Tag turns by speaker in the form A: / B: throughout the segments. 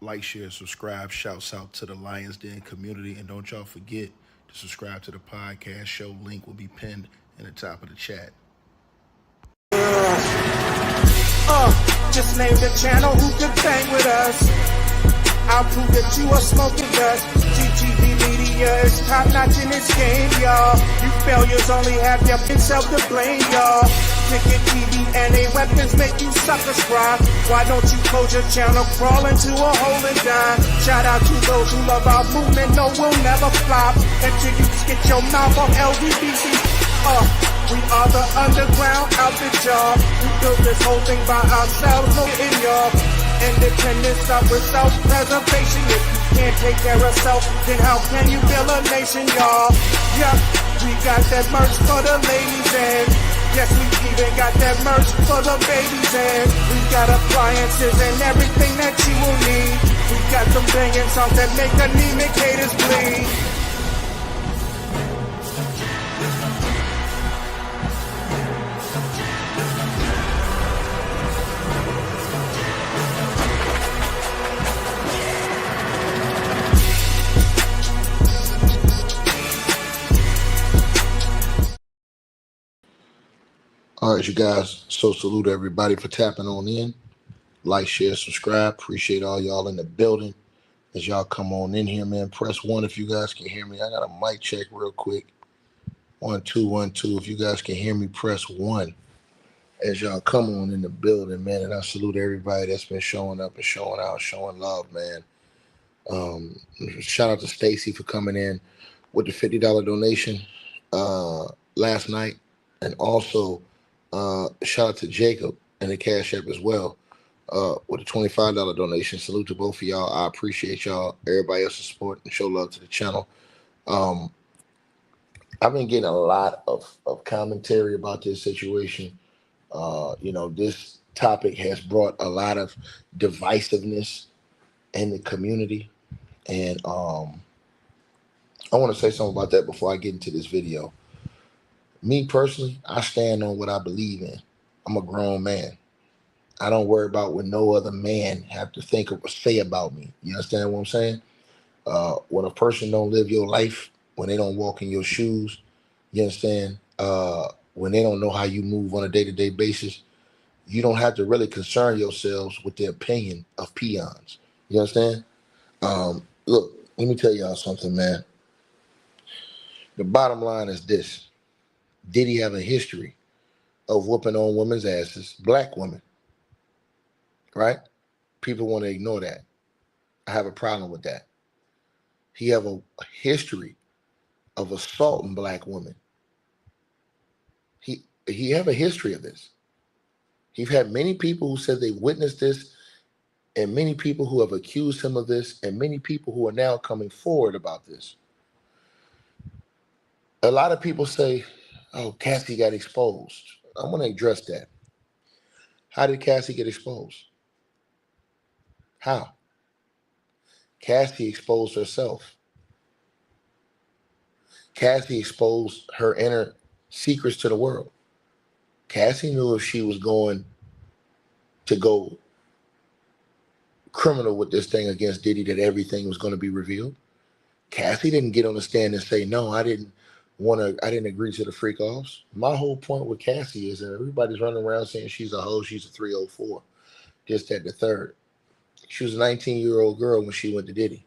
A: Like, share, subscribe. Shouts out to the Lions Den community. And don't y'all forget to subscribe to the podcast show. Link will be pinned in the top of the chat.
B: Just name the channel who could bang with us. I'll prove that you are smoking dust. GTV Media is top notch in this game, y'all. You failures only have yourself to blame, y'all. Ticket TV and a weapons make you suckers cry. Why don't you close your channel, crawl into a hole and die? Shout out to those who love our movement, no, we'll never flop until you get your mouth off LGBT. We are the underground outfit, y'all. We built this whole thing by ourselves, no in y'all. Independence start with self-preservation. If you can't take care of self, then how can you build a nation, y'all? Yup, we got that merch for the ladies and yes, we even got that merch for the babies and we got appliances and everything that you will need. We got some banging songs that make anemic haters bleed.
A: All right, you guys. So salute everybody for tapping on in. Like, share, subscribe. Appreciate all y'all in the building. As y'all come on in here, man, press 1 if you guys can hear me. I got a mic check real quick. 1 2 1 2. If you guys can hear me, press 1 as y'all come on in the building, man. And I salute everybody that's been showing up and showing out, showing love, man. Shout out to Stacy for coming in with the $50 donation last night, and also shout out to Jacob and the Cash App as well with a $25 donation. Salute to both of y'all. I appreciate y'all, everybody else's support, and show love to the channel. I've been getting a lot of commentary about this situation. This topic has brought a lot of divisiveness in the community. And I want to say something about that before I get into this video. Me personally, I stand on what I believe in. I'm a grown man. I don't worry about what no other man have to think or say about me. You understand what I'm saying? When a person don't live your life, when they don't walk in your shoes, you understand? When they don't know how you move on a day-to-day basis, you don't have to really concern yourselves with the opinion of peons. You understand? Look, let me tell y'all something, man. The bottom line is this. Diddy have a history of whooping on women's asses, black women, right? People want to ignore that. I have a problem with that. He have a history of assaulting black women. He have a history of this. He's had many people who said they witnessed this, and many people who have accused him of this, and many people who are now coming forward about this. A lot of people say, oh, Cassie got exposed. I'm going to address that. How did Cassie get exposed? How? Cassie exposed herself. Cassie exposed her inner secrets to the world. Cassie knew if she was going to go criminal with this thing against Diddy, that everything was going to be revealed. Cassie didn't get on the stand and say, no, I didn't agree to the freak offs. My whole point with Cassie is that everybody's running around saying she's a hoe, she's a 304, this, that, the third. She was a 19-year-old girl when she went to Diddy.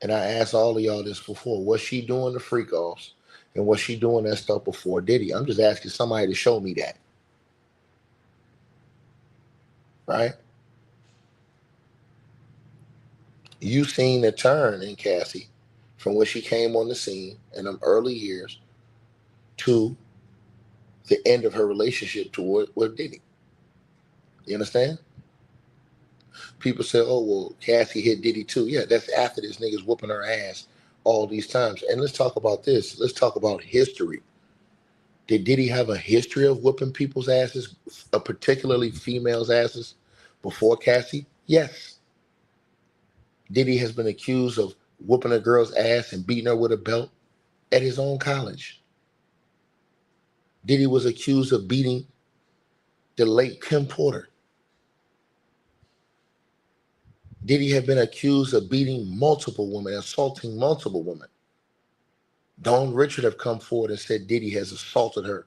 A: And I asked all of y'all this before. Was she doing the freak offs? And was she doing that stuff before Diddy? I'm just asking somebody to show me that. Right? You seen the turn in Cassie from when she came on the scene in them early years to the end of her relationship with Diddy. You understand? People say, oh, well, Cassie hit Diddy too. Yeah, that's after this nigga's whooping her ass all these times. And let's talk about this. Let's talk about history. Did Diddy have a history of whooping people's asses, particularly females' asses, before Cassie? Yes. Diddy has been accused of whooping a girl's ass and beating her with a belt at his own college. Diddy was accused of beating the late Kim Porter. Diddy had been accused of beating multiple women, assaulting multiple women. Dawn Richard have come forward and said Diddy has assaulted her.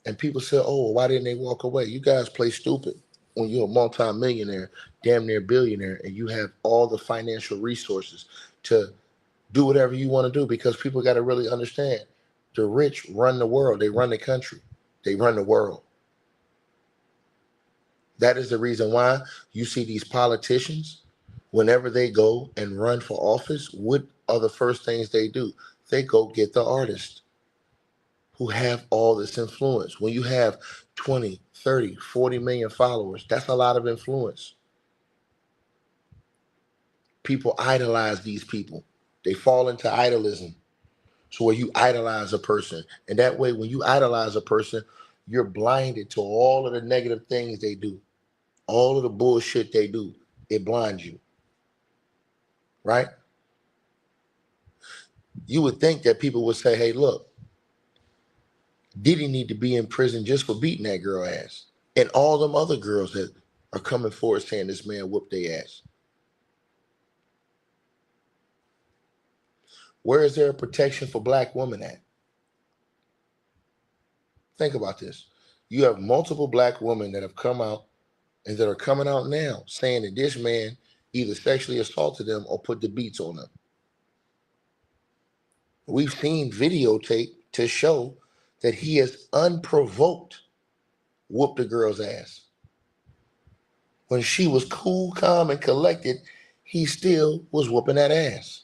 A: And people said, oh, why didn't they walk away? You guys play stupid when you're a multimillionaire, damn near billionaire, and you have all the financial resources to do whatever you want to do, because people got to really understand the rich run the world. They run the country. They run the world. That is the reason why you see these politicians, whenever they go and run for office, what are the first things they do? They go get the artists who have all this influence. When you have 20, 30, 40 million followers, that's a lot of influence. People idolize these people. They fall into idolism. So where you idolize a person, and that way when you idolize a person, you're blinded to all of the negative things they do, all of the bullshit they do. It blinds you, right? You would think that people would say, hey, look, Diddy need to be in prison just for beating that girl ass. And all them other girls that are coming forward saying this man whooped their ass. Where is there a protection for black women at? Think about this. You have multiple black women that have come out and that are coming out now saying that this man either sexually assaulted them or put the beats on them. We've seen videotape to show that he has unprovoked whooped the girl's ass. When she was cool, calm, and collected, he still was whooping that ass.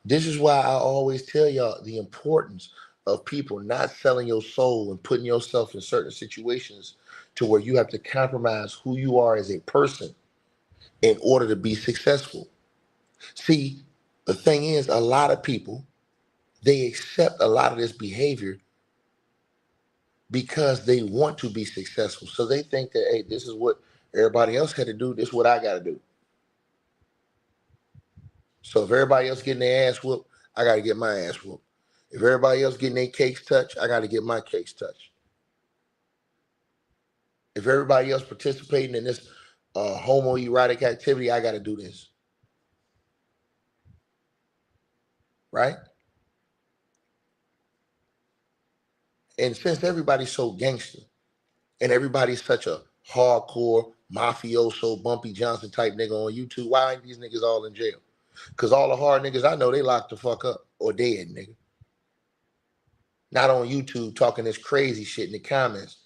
A: This is why I always tell y'all the importance of people not selling your soul and putting yourself in certain situations to where you have to compromise who you are as a person in order to be successful. See, the thing is, a lot of people, they accept a lot of this behavior because they want to be successful. So they think that, hey, this is what everybody else had to do. This is what I got to do. So if everybody else getting their ass whooped, I got to get my ass whooped. If everybody else getting their cakes touched, I got to get my cakes touched. If everybody else participating in this homoerotic activity, I got to do this. Right? And since everybody's so gangster and everybody's such a hardcore mafioso Bumpy Johnson type nigga on YouTube, why ain't these niggas all in jail? Because all the hard niggas I know, they locked the fuck up or dead, nigga. Not on YouTube talking this crazy shit in the comments.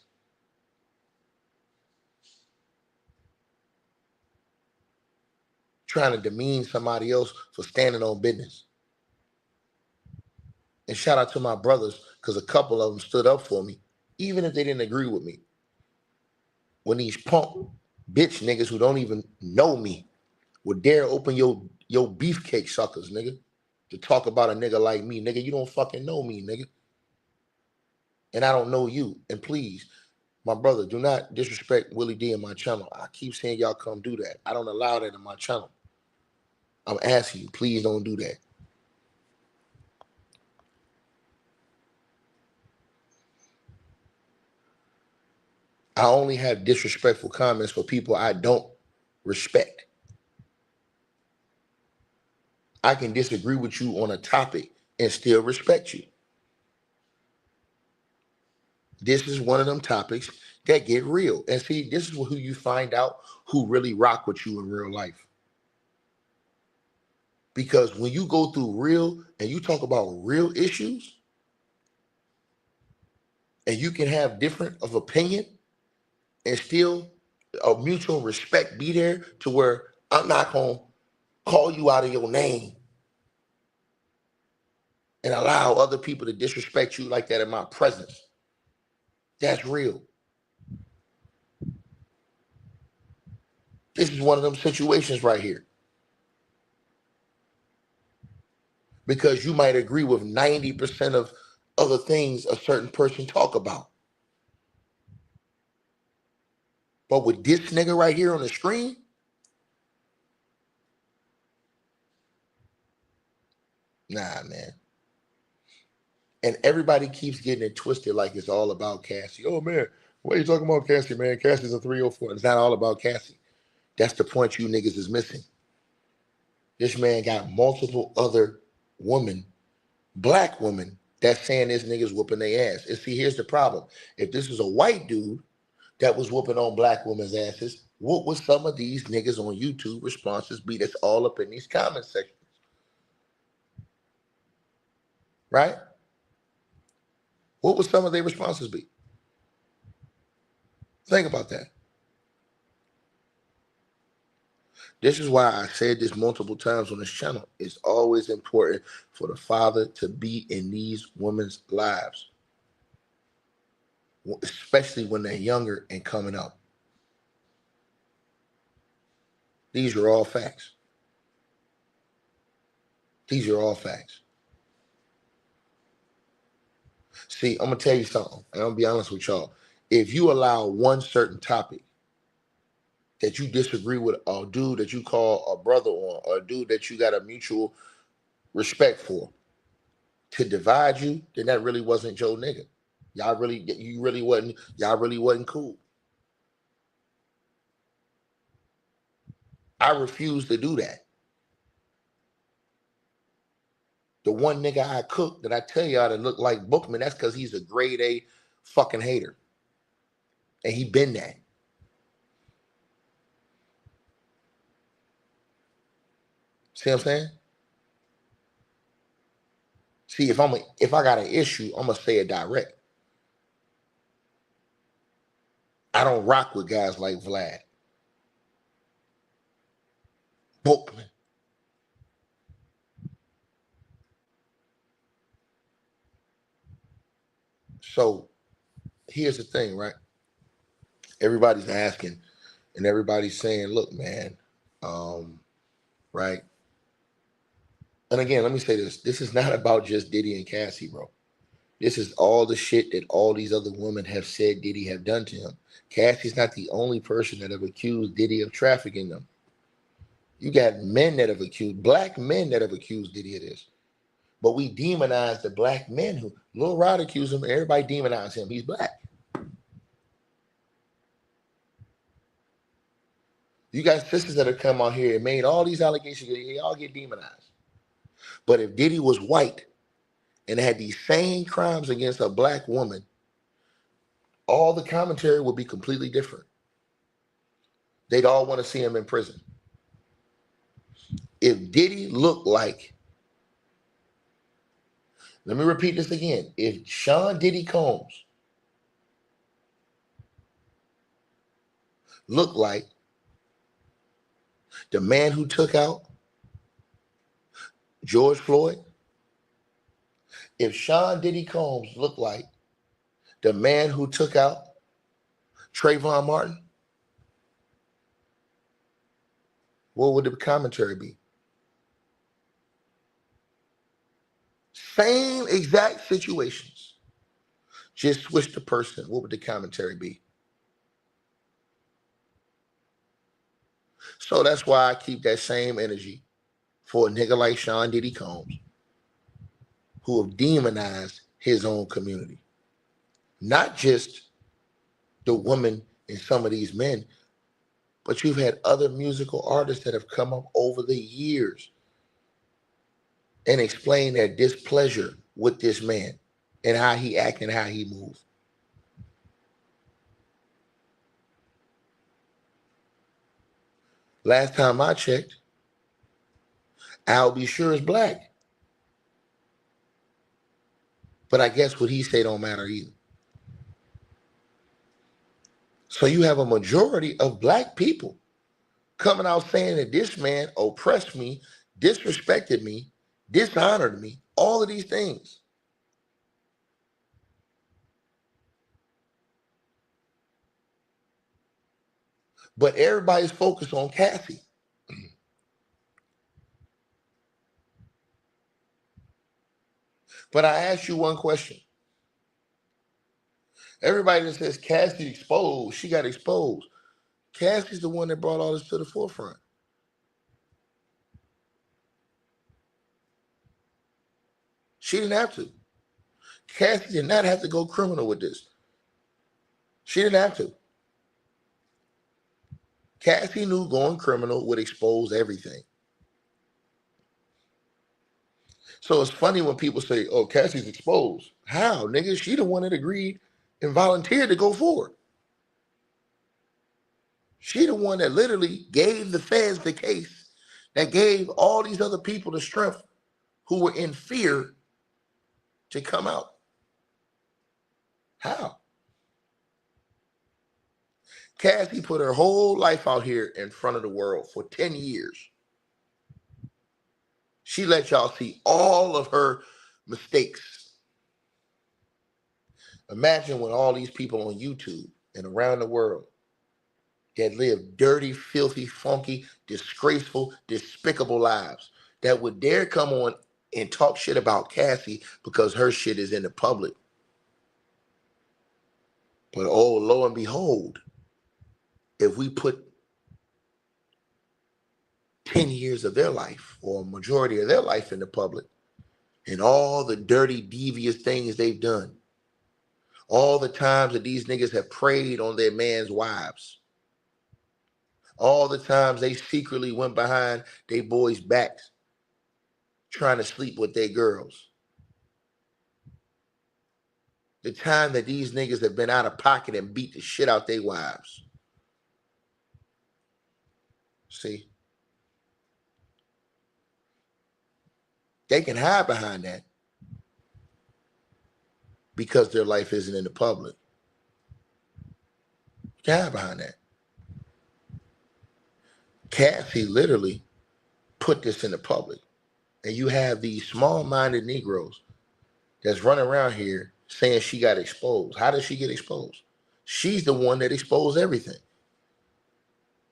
A: Trying to demean somebody else for standing on business. And shout out to my brothers, because a couple of them stood up for me, even if they didn't agree with me. When these punk bitch niggas who don't even know me would dare open your beefcake suckers, nigga, to talk about a nigga like me. Nigga, you don't fucking know me, nigga. And I don't know you. And please, my brother, do not disrespect Willie D in my channel. I keep saying y'all come do that. I don't allow that in my channel. I'm asking you, please don't do that. I only have disrespectful comments for people I don't respect. I can disagree with you on a topic and still respect you. This is one of them topics that get real. And see, this is who you find out who really rock with you in real life. Because when you go through real and you talk about real issues, and you can have different of opinion and still a mutual respect be there to where I'm not going to call you out of your name and allow other people to disrespect you like that in my presence. That's real. This is one of them situations right here. Because you might agree with 90% of other things a certain person talk about. But with this nigga right here on the screen, nah, man. And everybody keeps getting it twisted like it's all about Cassie. Oh man, what are you talking about, Cassie, man? Cassie's a 304. It's not all about Cassie. That's the point you niggas is missing. This man got multiple other women, black women, that's saying this nigga's whooping their ass. And see, here's the problem. If this was a white dude that was whooping on black women's asses, what would some of these niggas on YouTube responses be that's all up in these comment sections? Right? What would some of their responses be? Think about that. This is why I said this multiple times on this channel. It's always important for the father to be in these women's lives, especially when they're younger and coming up. These are all facts. These are all facts. See, I'm going to tell you something, and I'm going to be honest with y'all. If you allow one certain topic that you disagree with a dude that you call a brother on, or a dude that you got a mutual respect for, to divide you, then that really wasn't your nigga. Y'all really wasn't cool. I refuse to do that. The one nigga I cook that I tell y'all to look like Bookman, that's because he's a grade A fucking hater. And he been that. See what I'm saying? See, if I got an issue, I'm gonna say it direct. I don't rock with guys like Vlad. Bookman. So here's the thing, right? Everybody's asking and everybody's saying, look, man, right? And again, let me say this. This is not about just Diddy and Cassie, bro. This is all the shit that all these other women have said Diddy have done to him. Cassie's not the only person that have accused Diddy of trafficking them. You got men that have accused, black men that have accused Diddy of this. But we demonize the black men who, Lil Rod accused him, everybody demonize him. He's black. You got sisters that have come out here and made all these allegations, they all get demonized. But if Diddy was white and had these same crimes against a black woman, all the commentary would be completely different. They'd all want to see him in prison. If Diddy looked like, let me repeat this again. If Sean Diddy Combs looked like the man who took out George Floyd, if Sean Diddy Combs looked like the man who took out Trayvon Martin, what would the commentary be? Same exact situations. Just switch the person. What would the commentary be? So that's why I keep that same energy for a nigga like Sean Diddy Combs, who have demonized his own community. Not just the woman and some of these men, but you've had other musical artists that have come up over the years and explain their displeasure with this man and how he act and how he move. Last time I checked, Al B. Sure is black. But I guess what he say don't matter either. So you have a majority of black people coming out saying that this man oppressed me, disrespected me, dishonored me, all of these things. But everybody's focused on Cassie. But I ask you one question. Everybody that says Cassie exposed, she got exposed. Cassie's the one that brought all this to the forefront. She didn't have to. Cassie did not have to go criminal with this. She didn't have to. Cassie knew going criminal would expose everything. So it's funny when people say, oh, Cassie's exposed. How, nigga? She the one that agreed and volunteered to go forward. She the one that literally gave the feds the case, that gave all these other people the strength who were in fear to come out. How? Cassie put her whole life out here in front of the world for 10 years. She let y'all see all of her mistakes. Imagine when all these people on YouTube and around the world that live dirty, filthy, funky, disgraceful, despicable lives that would dare come on and talk shit about Cassie because her shit is in the public. But oh, lo and behold, if we put 10 years of their life or a majority of their life in the public and all the dirty, devious things they've done, all the times that these niggas have preyed on their man's wives, all the times they secretly went behind their boys' backs trying to sleep with their girls, the time that these niggas have been out of pocket and beat the shit out their wives. See? They can hide behind that because their life isn't in the public. You can hide behind that. Cassie literally put this in the public. And you have these small-minded Negroes that's running around here saying she got exposed. How did she get exposed? She's the one that exposed everything.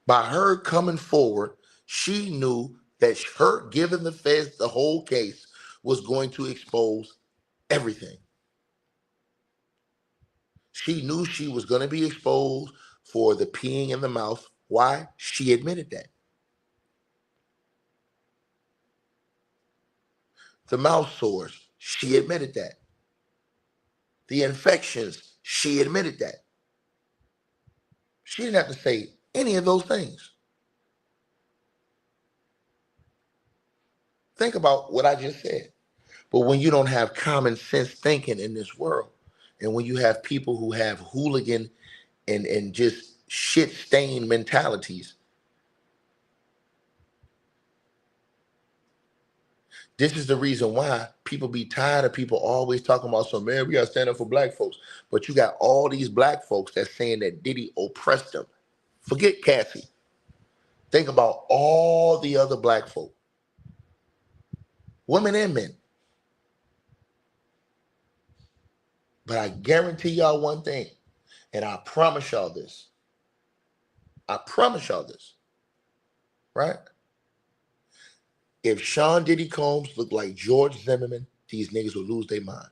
A: By her coming forward, she knew that her giving the feds the whole case was going to expose everything. She knew she was going to be exposed for the peeing in the mouth. Why? She admitted that. The mouth sores, she admitted that. The infections, she admitted that. She didn't have to say any of those things. Think about what I just said. But when you don't have common sense thinking in this world, and when you have people who have hooligan and just shit-stained mentalities, this is the reason why people be tired of people always talking about, so man, we got to stand up for black folks. But you got all these black folks that's saying that Diddy oppressed them. Forget Cassie. Think about all the other black folk, women and men. But I guarantee y'all one thing, and I promise y'all this. I promise y'all this, right? If Sean Diddy Combs looked like George Zimmerman, these niggas would lose their mind.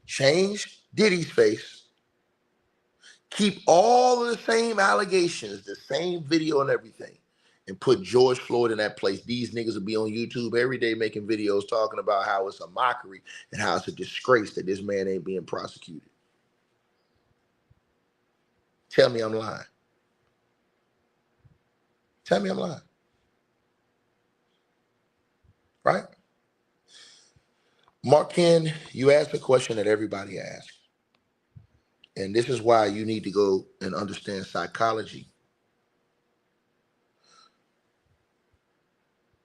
A: Change Diddy's face. Keep all of the same allegations, the same video and everything, and put George Floyd in that place. These niggas will be on YouTube every day making videos talking about how it's a mockery and how it's a disgrace that this man ain't being prosecuted. Tell me I'm lying. Tell me I'm lying. Right? Markin, you asked a question that everybody asks. And this is why you need to go and understand psychology.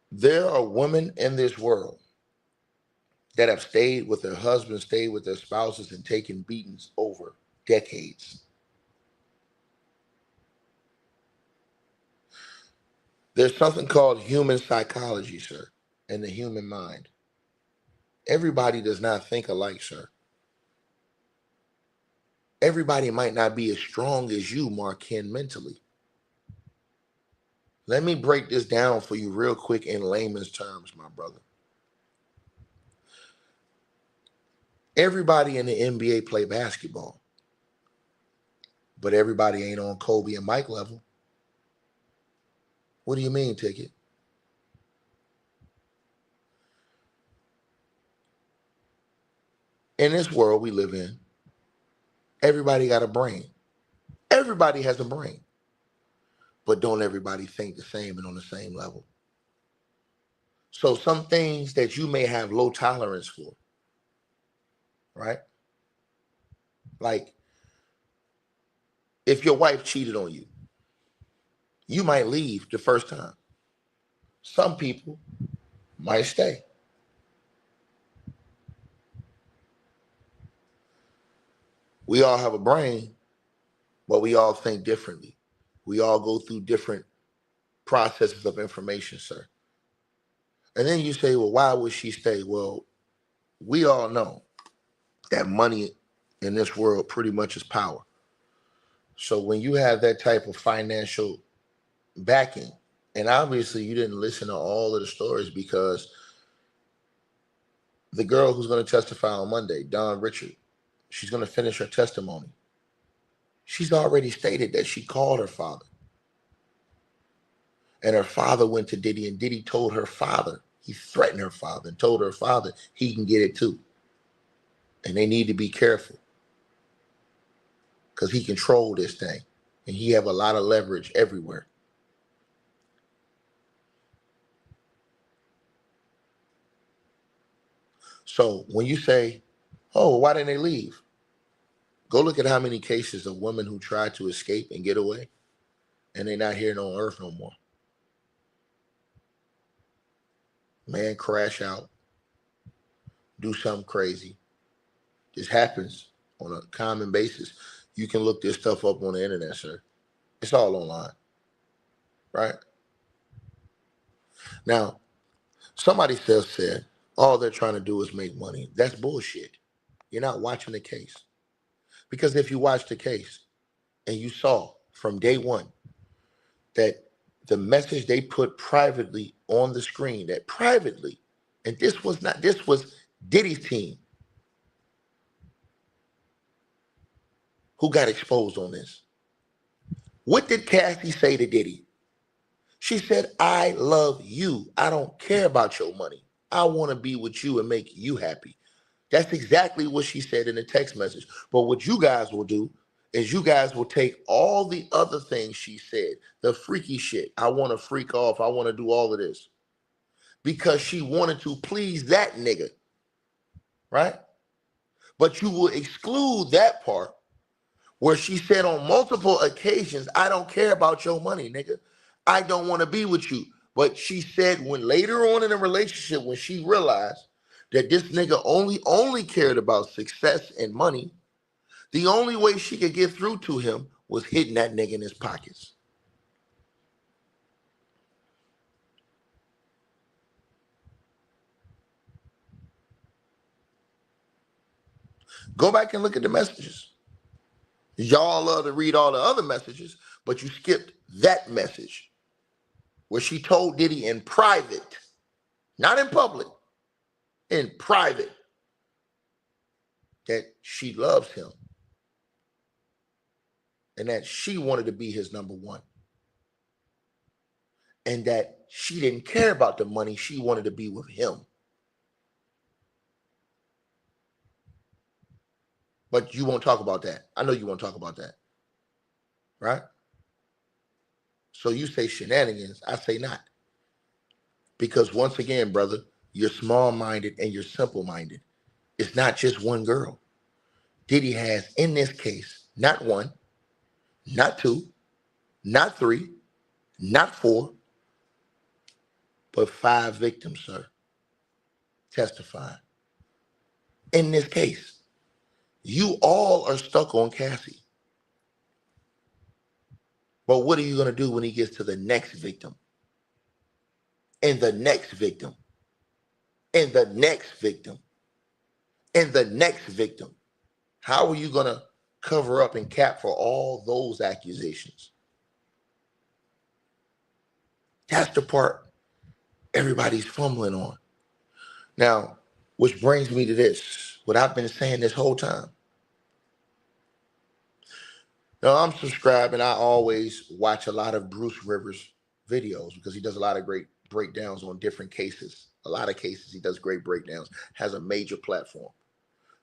A: There are women in this world that have stayed with their husbands, stayed with their spouses, and taken beatings over decades. There's something called human psychology, sir, and the human mind. Everybody does not think alike, sir. Everybody might not be as strong as you, Markin, mentally. Let me break this down for you real quick in layman's terms, my brother. Everybody in the NBA play basketball, but everybody ain't on Kobe and Mike level. What do you mean, Ticket? in this world we live in, everybody got a brain. Everybody has a brain. But don't everybody think the same and on the same level? So some things that you may have low tolerance for, right? Like if your wife cheated on you, you might leave the first time. Some people might stay. We all have a brain, but we all think differently. We all go through different processes of information, sir. And then you say, well, why would she stay? Well, we all know that money in this world pretty much is power. So when you have that type of financial backing, and obviously you didn't listen to all of the stories because the girl who's going to testify on Monday, Dawn Richard, she's going to finish her testimony. She's already stated that she called her father. And her father went to Diddy, and Diddy told her father, he threatened her father and told her father he can get it too. And they need to be careful because he controlled this thing and he have a lot of leverage everywhere. So when you say, oh, why didn't they leave? Go look at how many cases of women who tried to escape and get away and they're not here on earth no more. Man crash out, do something crazy. This happens on a common basis. You can look this stuff up on the internet, sir. It's all online, right? Now, somebody said, all they're trying to do is make money. That's bullshit. You're not watching the case. Because if you watch the case and you saw from day one that the message they put privately on the screen, that privately, and this was Diddy's team who got exposed on this. What did Cassie say to Diddy? She said, I love you. I don't care about your money. I want to be with you and make you happy. That's exactly what she said in the text message. But what you guys will do is you guys will take all the other things she said, the freaky shit. I want to freak off. I want to do all of this because she wanted to please that nigga, right? But you will exclude that part where she said on multiple occasions, I don't care about your money, nigga. I don't want to be with you. But she said when later on in a relationship, when she realized that this nigga only cared about success and money, the only way she could get through to him was hitting that nigga in his pockets. Go back and look at the messages. Y'all love to read all the other messages, but you skipped that message where she told Diddy in private, not in public, in private, that she loves him and that she wanted to be his number one and that she didn't care about the money. She wanted to be with him. But you won't talk about that. I know you won't talk about that, right? So you say shenanigans, I say not. Because once again, brother, you're small-minded and you're simple-minded. It's not just one girl. Diddy has, in this case, not one, not two, not three, not four, but 5 victims, sir, testifying. In this case, you all are stuck on Cassie. But what are you going to do when he gets to the next victim? And the next victim? And the next victim? And the next victim? How are you going to cover up and cap for all those accusations? That's the part everybody's fumbling on. Now, which brings me to this, what I've been saying this whole time. Now, I'm subscribed and I always watch a lot of Bruce Rivers videos because he does a lot of great breakdowns on different cases. A lot of cases, he does great breakdowns, has a major platform.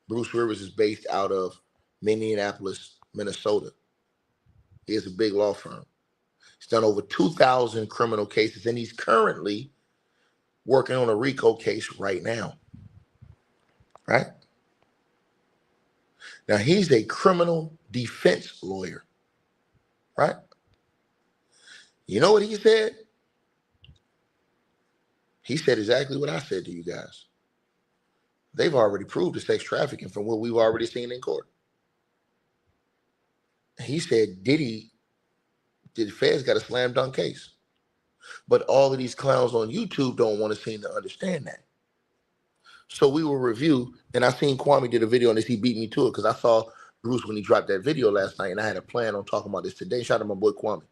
A: Bruce Rivers is based out of Minneapolis, Minnesota. He has a big law firm. He's done over 2,000 criminal cases, and he's currently working on a RICO case right now. Right? Now, he's a criminal defense lawyer. Right? You know what he said? He said exactly what I said to you guys. They've already proved the sex trafficking from what we've already seen in court. He said Diddy, the feds got a slam dunk case. But all of these clowns on YouTube don't want to seem to understand that. So we will review, and I seen Kwame did a video on this. He beat me to it because I saw Bruce when he dropped that video last night, and I had a plan on talking about this today. Shout out to my boy Kwame.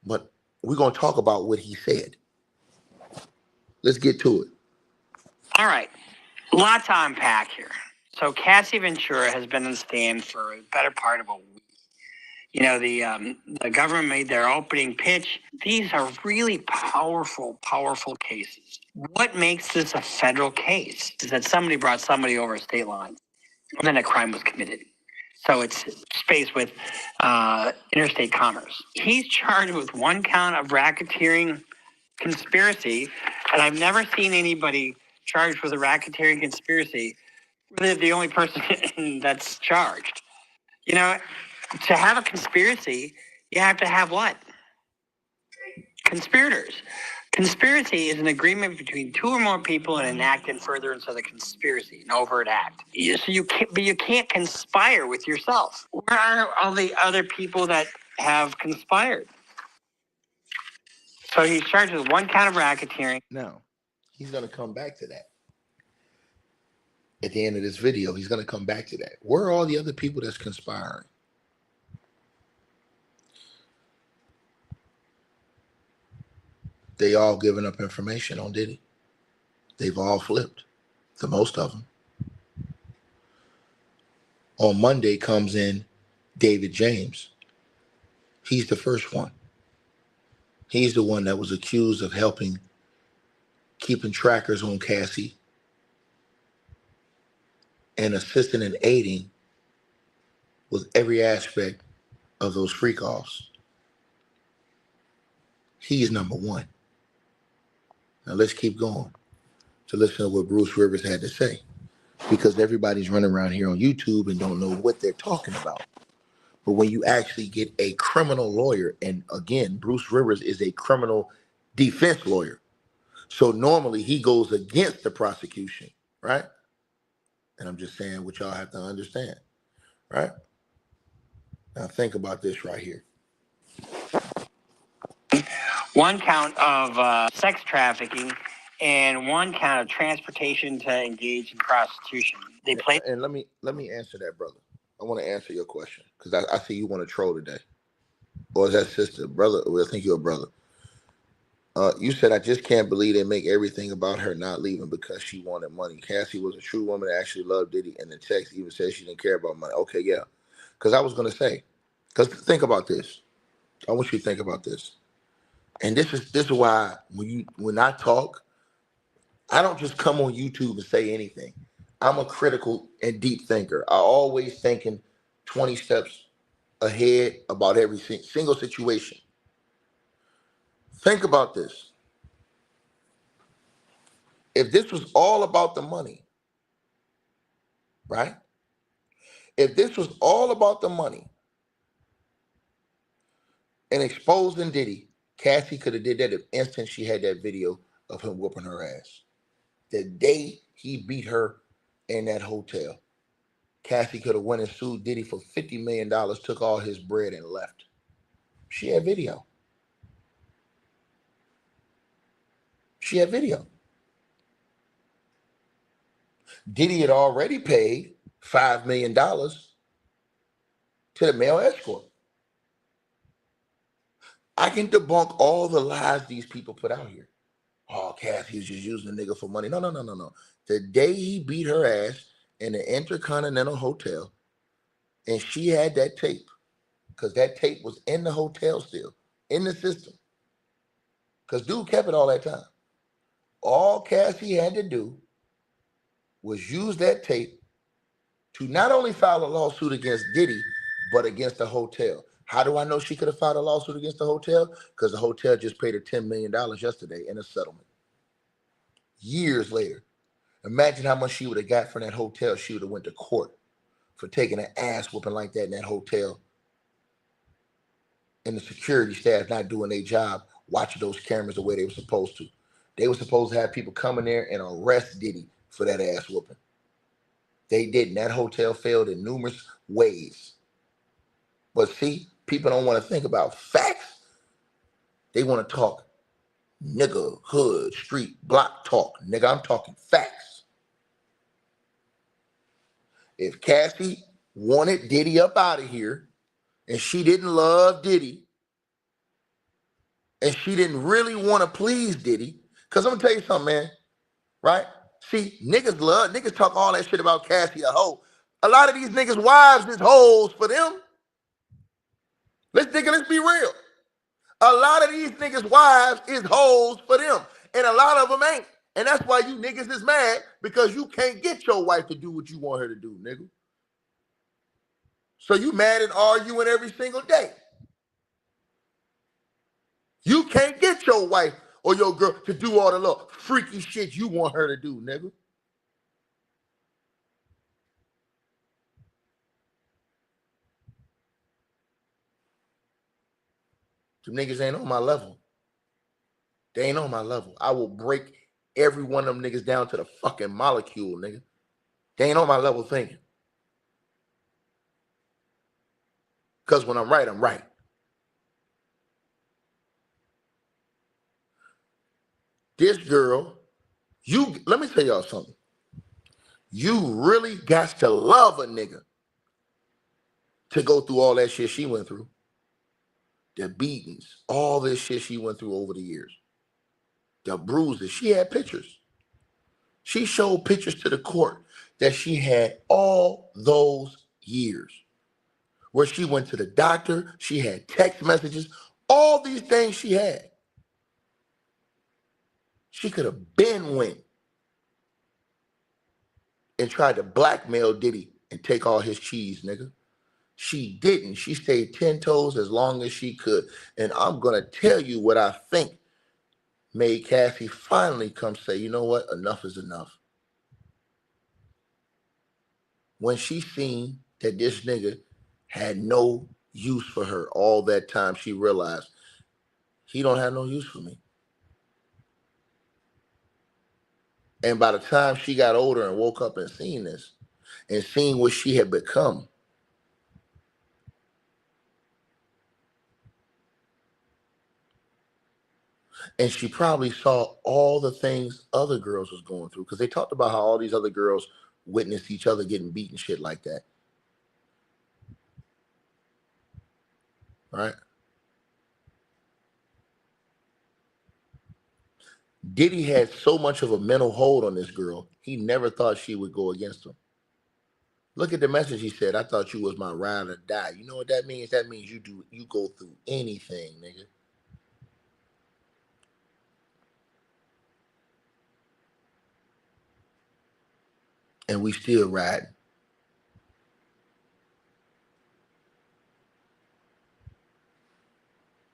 A: But we're going to talk about what he said. Let's get to it.
C: All right. A lot to unpack here. So Cassie Ventura has been on the stand for a better part of a week. You know, the government made their opening pitch. These are really powerful, powerful cases. What makes this a federal case is that somebody brought somebody over a state line, and then a crime was committed. So it's spaced with interstate commerce. He's charged with one count of racketeering conspiracy, and I've never seen anybody charged with a racketeering conspiracy. They're the only person that's charged. You know, to have a conspiracy, you have to have what? Conspirators. Conspiracy is an agreement between two or more people and an act in furtherance of the conspiracy, an overt act. So you can't conspire with yourself. Where are all the other people that have conspired? So he's charged with one count of racketeering.
A: Now, he's going to come back to that. At the end of this video, he's going to come back to that. Where are all the other people that's conspiring? They all giving up information on Diddy. They've all flipped, the most of them. On Monday comes in David James. He's the first one. He's the one that was accused of keeping trackers on Cassie and assisting and aiding with every aspect of those freak offs. He's number one. Now let's keep going to listen to what Bruce Rivers had to say, because everybody's running around here on YouTube and don't know what they're talking about. But when you actually get a criminal lawyer, and again, Bruce Rivers is a criminal defense lawyer. So normally he goes against the prosecution, right? And I'm just saying what y'all have to understand, right? Now think about this right here.
C: One count of sex trafficking and one count of transportation to engage in prostitution. They play.
A: And let me answer that, brother. I want to answer your question because I see you want to troll today. Or is that sister, brother? Well, I think you're a brother. You said, I just can't believe they make everything about her not leaving because she wanted money. Cassie was a true woman that actually loved Diddy, and the text even said she didn't care about money. Okay, yeah. Because I was going to say, because think about this. I want you to think about this. And this is why when I talk, I don't just come on YouTube and say anything. I'm a critical and deep thinker. I always thinking 20 steps ahead about every single situation. Think about this. If this was all about the money, right? If this was all about the money and exposing Diddy, Cassie could have did that the instant she had that video of him whooping her ass. The day he beat her in that hotel, Cassie could have went and sued Diddy for $50 million, took all his bread and left. She had video. She had video. Diddy had already paid $5 million to the male escort. I can debunk all the lies these people put out here. Oh, Cassie was just using the nigga for money. No. The day he beat her ass in the Intercontinental Hotel, and she had that tape, because that tape was in the hotel still, in the system. Because dude kept it all that time. All Cassie had to do was use that tape to not only file a lawsuit against Diddy, but against the hotel. How do I know she could have filed a lawsuit against the hotel? Because the hotel just paid her $10 million yesterday in a settlement. Years later. Imagine how much she would have got from that hotel. She would have went to court for taking an ass whooping like that in that hotel. And the security staff not doing their job, watching those cameras the way they were supposed to. They were supposed to have people come in there and arrest Diddy for that ass whooping. They didn't. That hotel failed in numerous ways. But see, people don't want to think about facts. They want to talk nigga, hood, street, block talk. Nigga, I'm talking facts. If Cassie wanted Diddy up out of here and she didn't love Diddy and she didn't really want to please Diddy, because I'm going to tell you something, man, right? See, niggas talk all that shit about Cassie a hoe. A lot of these niggas' wives is hoes for them. Let's be real. A lot of these niggas' wives is hoes for them. And a lot of them ain't. And that's why you niggas is mad, because you can't get your wife to do what you want her to do, nigga. So you mad and arguing every single day. You can't get your wife or your girl to do all the little freaky shit you want her to do, nigga. Them niggas ain't on my level. They ain't on my level. I will break every one of them niggas down to the fucking molecule, nigga. They ain't on my level thinking. Because when I'm right, I'm right. This girl, let me tell y'all something. You really got to love a nigga to go through all that shit she went through. The beatings, all this shit she went through over the years. The bruises. She had pictures. She showed pictures to the court that she had all those years. Where she went to the doctor, she had text messages, all these things she had. She could have been went and tried to blackmail Diddy and take all his cheese, nigga. She didn't. She stayed 10 toes as long as she could. And I'm going to tell you what I think made Cassie finally come say, you know what? Enough is enough. When she seen that this nigga had no use for her all that time, she realized he don't have no use for me. And by the time she got older and woke up and seen this and seen what she had become, and she probably saw all the things other girls was going through, because they talked about how all these other girls witnessed each other getting beaten, shit like that. Right? Diddy had so much of a mental hold on this girl, he never thought she would go against him. Look at the message he said. I thought you was my ride or die. You know what that means? That means you go through anything, nigga. And we still riding.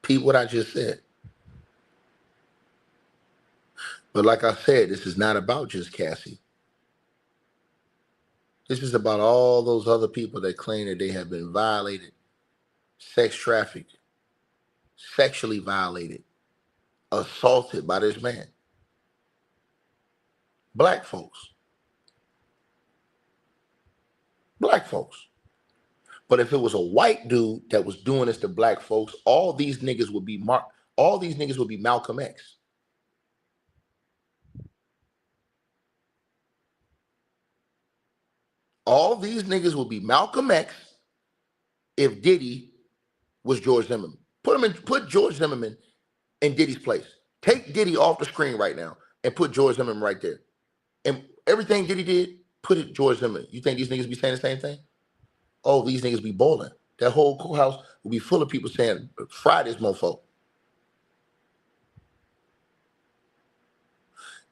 A: Peep what I just said. But like I said, this is not about just Cassie. This is about all those other people that claim that they have been violated, sex trafficked, sexually violated, assaulted by this man. Black folks. Black folks. But if it was a white dude that was doing this to black folks, all these niggas would be Malcolm X. All these niggas would be Malcolm X if Diddy was George Zimmerman. Put George Zimmerman in Diddy's place. Take Diddy off the screen right now and put George Zimmerman right there. And everything Diddy did, put it George Zimmerman. You think these niggas be saying the same thing? Oh, these niggas be bowling. That whole courthouse will be full of people saying, fry this mofo.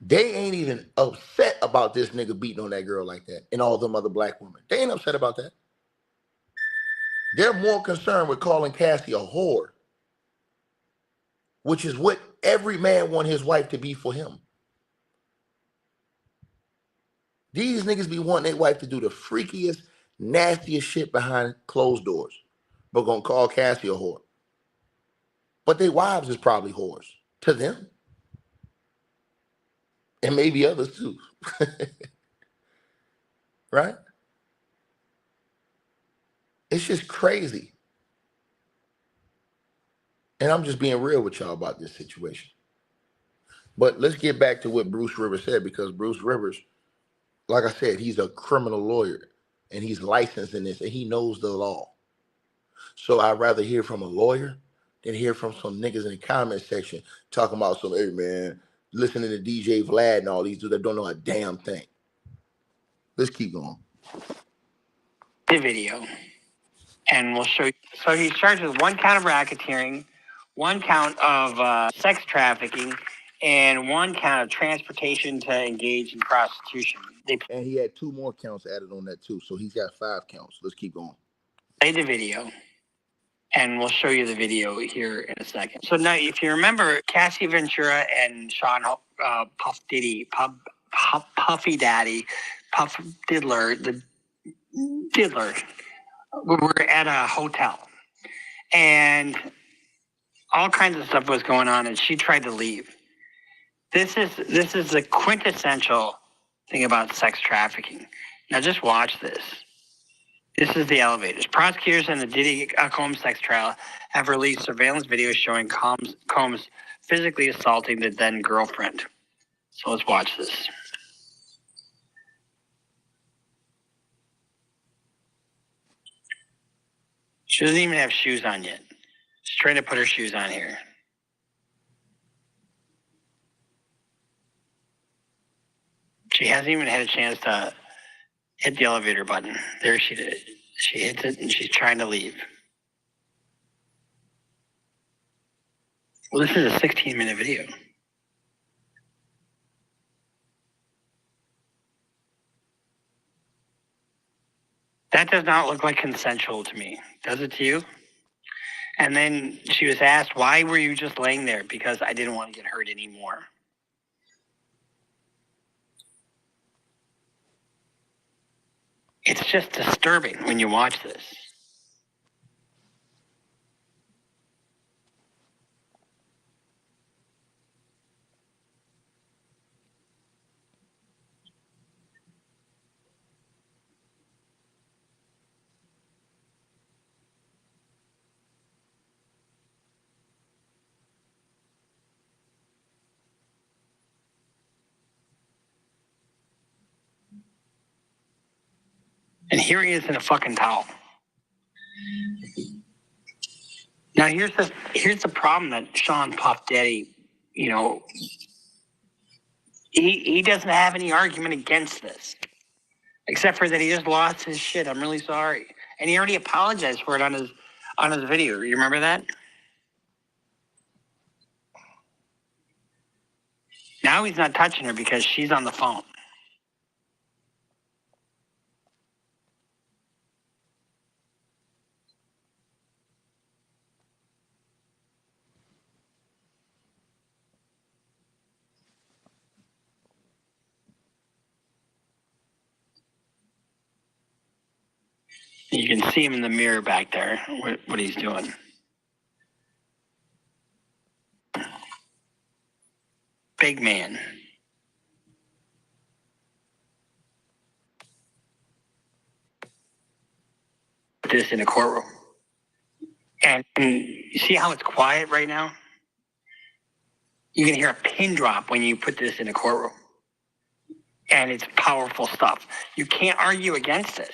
A: They ain't even upset about this nigga beating on that girl like that and all them other black women. They ain't upset about that. They're more concerned with calling Cassie a whore, which is what every man want his wife to be for him. These niggas be wanting their wife to do the freakiest, nastiest shit behind closed doors, but gonna call Cassie a whore. But their wives is probably whores to them. And maybe others too. Right? It's just crazy. And I'm just being real with y'all about this situation. But let's get back to what Bruce Rivers said, because Bruce Rivers, like I said, he's a criminal lawyer and he's licensed in this and he knows the law. So I'd rather hear from a lawyer than hear from some niggas in the comment section talking about some, hey man, listening to DJ Vlad and all these dudes that don't know a damn thing. Let's keep going.
C: The video. And we'll show you. So he's charged with 1 count of racketeering, 1 count of sex trafficking, and 1 count of transportation to engage in prostitution.
A: And he had 2 more counts added on that too. So he's got 5 counts. Let's keep going.
C: Play the video. And we'll show you the video here in a second. So now, if you remember, Cassie Ventura and Sean Puff Diddy, Puffy Daddy, Puff Diddler, the Diddler, we were at a hotel. And all kinds of stuff was going on, and she tried to leave. This is the quintessential thing about sex trafficking. Now just watch this. This is the elevators. Prosecutors in the Diddy Combs sex trial have released surveillance videos showing Combs physically assaulting the then girlfriend. So let's watch this. She doesn't even have shoes on yet. She's trying to put her shoes on here. She hasn't even had a chance to hit the elevator button. There she did. She hits it and she's trying to leave. Well, this is a 16-minute video. That does not look like consensual to me. Does it to you? And then she was asked, why were you just laying there? Because I didn't want to get hurt anymore. It's just disturbing when you watch this. And here he is in a fucking towel. Now here's the problem that Sean Puff Daddy, he doesn't have any argument against this, except for that he just lost his shit. I'm really sorry, and he already apologized for it on his video. You remember that? Now he's not touching her because she's on the phone. You can see him in the mirror back there, what he's doing. Big man. Put this in a courtroom. And you see how it's quiet right now? You can hear a pin drop when you put this in a courtroom. And it's powerful stuff. You can't argue against this.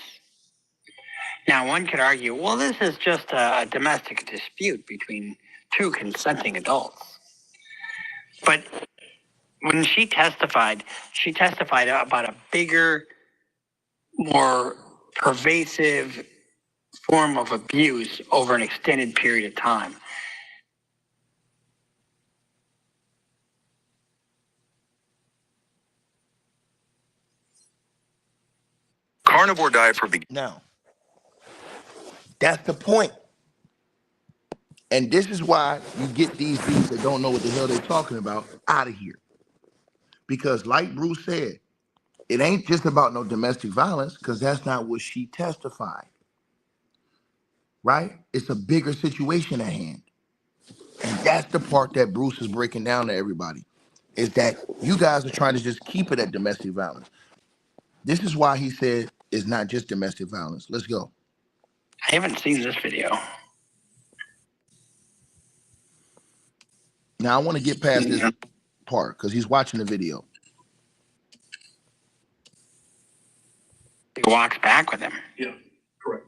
C: Now, one could argue, well, this is just a domestic dispute between 2 consenting adults. But when she testified about a bigger, more pervasive form of abuse over an extended period of time.
A: carnivore diet for beginners. Now, that's the point. And this is why you get these dudes that don't know what the hell they're talking about out of here. Because like Bruce said, it ain't just about no domestic violence, because that's not what she testified. Right? It's a bigger situation at hand. And that's the part that Bruce is breaking down to everybody. Is that you guys are trying to just keep it at domestic violence. This is why he said it's not just domestic violence. Let's go.
C: I haven't seen this video.
A: Now I want to get past this part because he's watching the video.
C: He walks back with him.
D: Yeah, correct.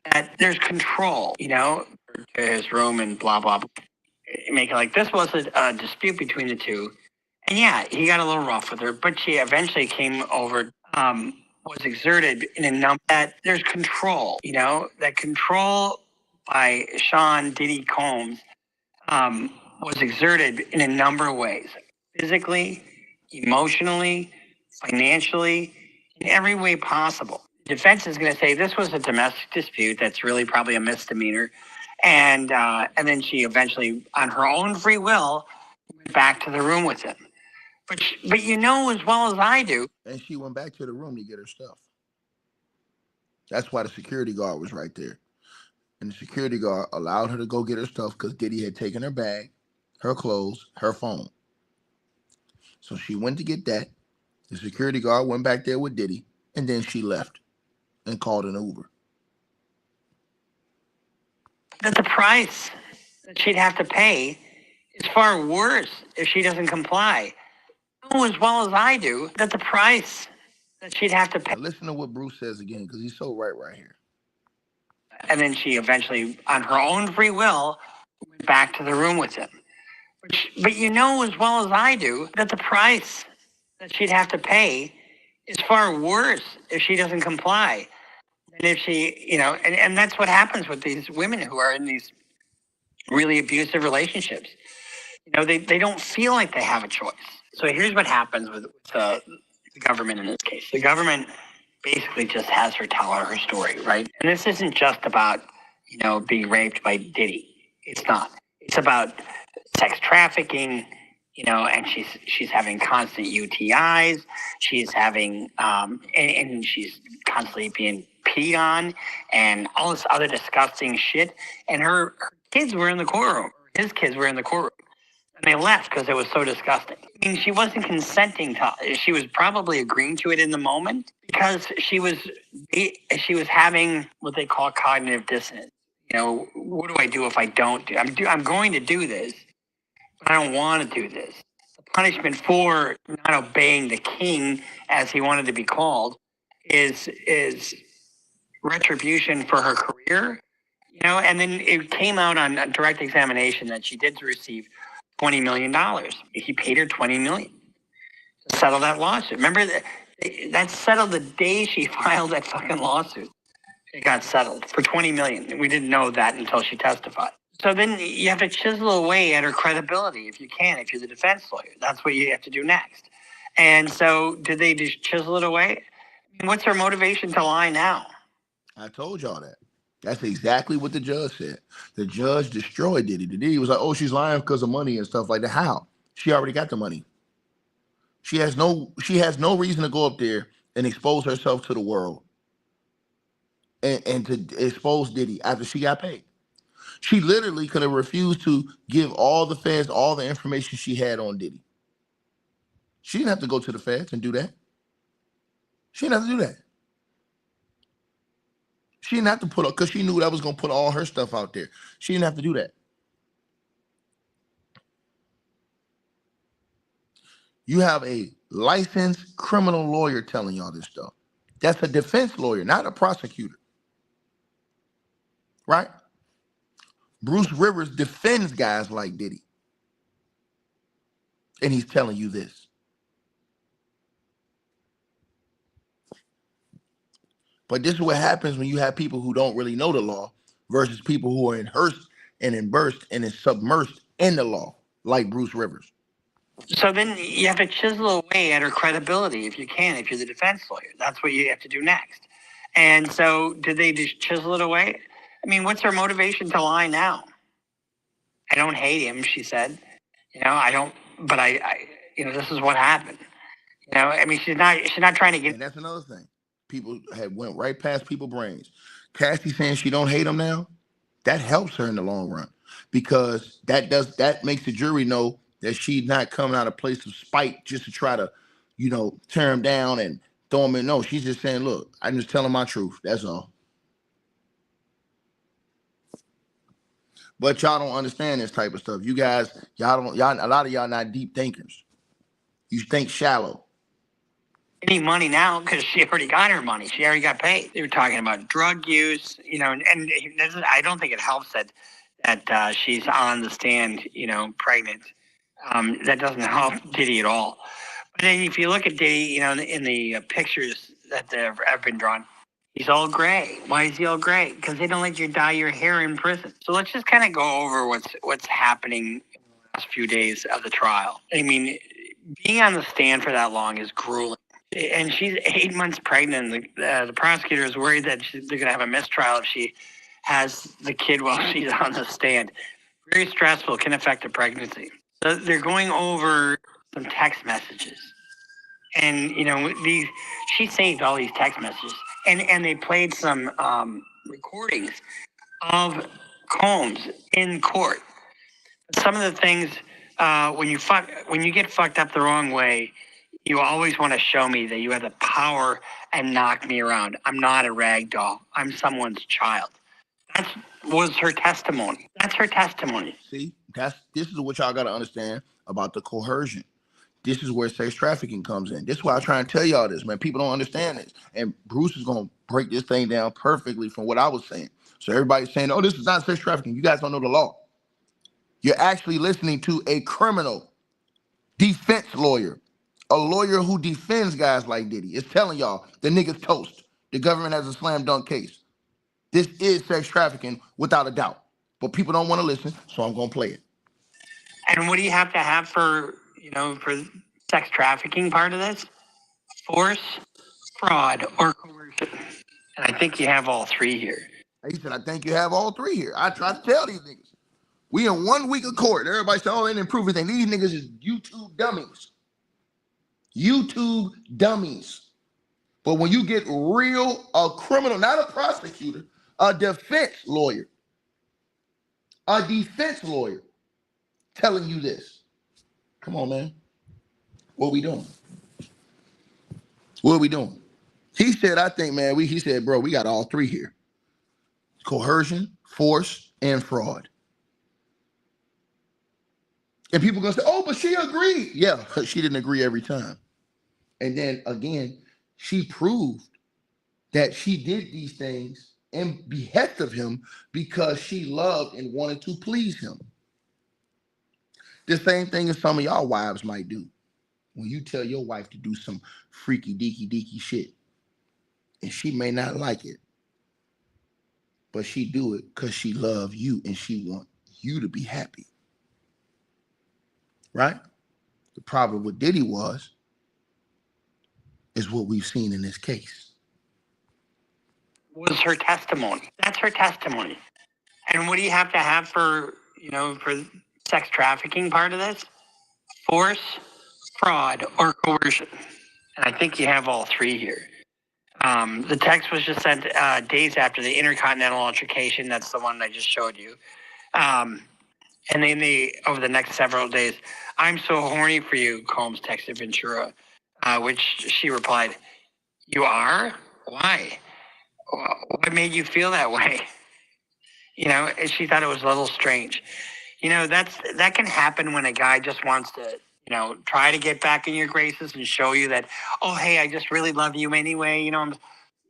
C: And there's control, to his room and blah, blah, blah. Making like this was a dispute between the two. And yeah, he got a little rough with her, but she eventually came over, was exerted in a number that there's control, that control by Sean Diddy Combs was exerted in a number of ways, physically, emotionally, financially, in every way possible. The defense is going to say this was a domestic dispute that's really probably a misdemeanor. And then she eventually, on her own free will, went back to the room with him. But as well as I do.
A: And she went back to the room to get her stuff. That's why the security guard was right there. And the security guard allowed her to go get her stuff because Diddy had taken her bag, her clothes, her phone. So she went to get that. The security guard went back there with Diddy, and then she left and called an Uber.
C: That the price that she'd have to pay is far worse if she doesn't comply. You know as well as I do that the price that she'd have to pay.
A: Now listen to what Bruce says again, because he's so right here.
C: And then she eventually, on her own free will, went back to the room with him. But as well as I do that the price that she'd have to pay is far worse if she doesn't comply than if she, and that's what happens with these women who are in these really abusive relationships. They don't feel like they have a choice. So here's what happens with the government in this case. The government basically just has her tell her story, right? And this isn't just about, being raped by Diddy. It's not. It's about sex trafficking, and she's having constant UTIs. She's having, and she's constantly being peed on and all this other disgusting shit. And her kids were in the courtroom. His kids were in the courtroom. And they left because it was so disgusting. I mean, she wasn't consenting to. She was probably agreeing to it in the moment because she was having what they call cognitive dissonance. What do I do if I don't do? I'm going to do this, but I don't want to do this. The punishment for not obeying the king, as he wanted to be called, is retribution for her career. And then it came out on a direct examination that she did receive $20 million. He paid her $20 million to settle that lawsuit. Remember that settled the day she filed that fucking lawsuit. It got settled for $20 million. We didn't know that until she testified. So then you have to chisel away at her credibility if you can, if you're the defense lawyer. That's what you have to do next. And so did they just chisel it away? What's her motivation to lie now?
A: I told y'all that. That's exactly what the judge said. The judge destroyed Diddy. The Diddy was like, oh, she's lying because of money and stuff like that. How? She already got the money. She has no reason to go up there and expose herself to the world and to expose Diddy after she got paid. She literally could have refused to give all the feds all the information she had on Diddy. She didn't have to go to the feds and do that. She didn't have to do that. She didn't have to put up, because she knew that was going to put all her stuff out there. She didn't have to do that. You have a licensed criminal lawyer telling y'all this stuff. That's a defense lawyer, not a prosecutor. Right? Bruce Rivers defends guys like Diddy. And he's telling you this. But this is what happens when you have people who don't really know the law versus people who are immersed and submersed in the law, like Bruce Rivers.
C: So then you have to chisel away at her credibility if you can, if you're the defense lawyer. That's what you have to do next. And so did they just chisel it away? I mean, what's her motivation to lie now? I don't hate him, she said. I don't, but this is what happened. I mean, she's not trying to get.
A: And that's another thing. People had went right past people's brains. Cassie saying she don't hate him now, that helps her in the long run because that makes the jury know that she's not coming out of a place of spite just to try to, tear him down and throw him in. No, she's just saying, look, I'm just telling my truth. That's all. But y'all don't understand this type of stuff. You guys, y'all a lot of y'all not deep thinkers. You think shallow.
C: Any money now because she already got her money. She already got paid. They were talking about drug use, and I don't think it helps that she's on the stand, pregnant. That doesn't help Diddy at all. But then if you look at Diddy, in the pictures that have been drawn, he's all gray. Why is he all gray? Because they don't let you dye your hair in prison. So let's just kind of go over what's happening in the last few days of the trial. I mean, being on the stand for that long is grueling. And she's 8 months pregnant. The prosecutor is worried that they're going to have a mistrial if she has the kid while she's on the stand. Very stressful, can affect a pregnancy. So they're going over some text messages. And, she saved all these text messages. And they played some recordings of Combs in court. Some of the things, when you get fucked up the wrong way, you always want to show me that you have the power and knock me around. I'm not a rag doll. I'm someone's child. That was her testimony. That's her testimony.
A: See, this is what y'all got to understand about the coercion. This is where sex trafficking comes in. This is why I try and tell y'all this, man. People don't understand this. And Bruce is going to break this thing down perfectly from what I was saying. So everybody's saying, oh, this is not sex trafficking. You guys don't know the law. You're actually listening to a criminal defense lawyer. A lawyer who defends guys like Diddy is telling y'all the nigga's toast. The government has a slam dunk case. This is sex trafficking without a doubt. But people don't want to listen, so I'm going to play it.
C: And what do you have to have for sex trafficking part of this? Force, fraud, or coercion. And I think you have all three here.
A: He said, I think you have all three here. I try to tell these niggas. We in 1 week of court. Everybody said, oh, they didn't prove anything. These niggas is YouTube dummies. YouTube dummies. But when you get a criminal, not a prosecutor, a defense lawyer telling you this. Come on, man. What we doing? What are we doing? He said, I think, man, he said, bro, we got all three here. Coercion, force, and fraud. And people gonna say, oh, but she agreed. Yeah, she didn't agree every time. And then again, she proved that she did these things in behest of him because she loved and wanted to please him. The same thing as some of y'all wives might do. When you tell your wife to do some freaky deaky shit, and she may not like it, but she do it because she loves you and she want you to be happy. Right? The problem with Diddy is what we've seen in this case.
C: Was her testimony. That's her testimony. And what do you have to have for sex trafficking part of this? Force, fraud, or coercion. And I think you have all three here. The text was just sent days after the Intercontinental altercation. That's the one I just showed you. And then over the next several days, I'm so horny for you, Combs texted Ventura, which she replied, you are? Why? What made you feel that way? And she thought it was a little strange. That can happen when a guy just wants to, try to get back in your graces and show you that, oh, hey, I just really love you anyway. I'm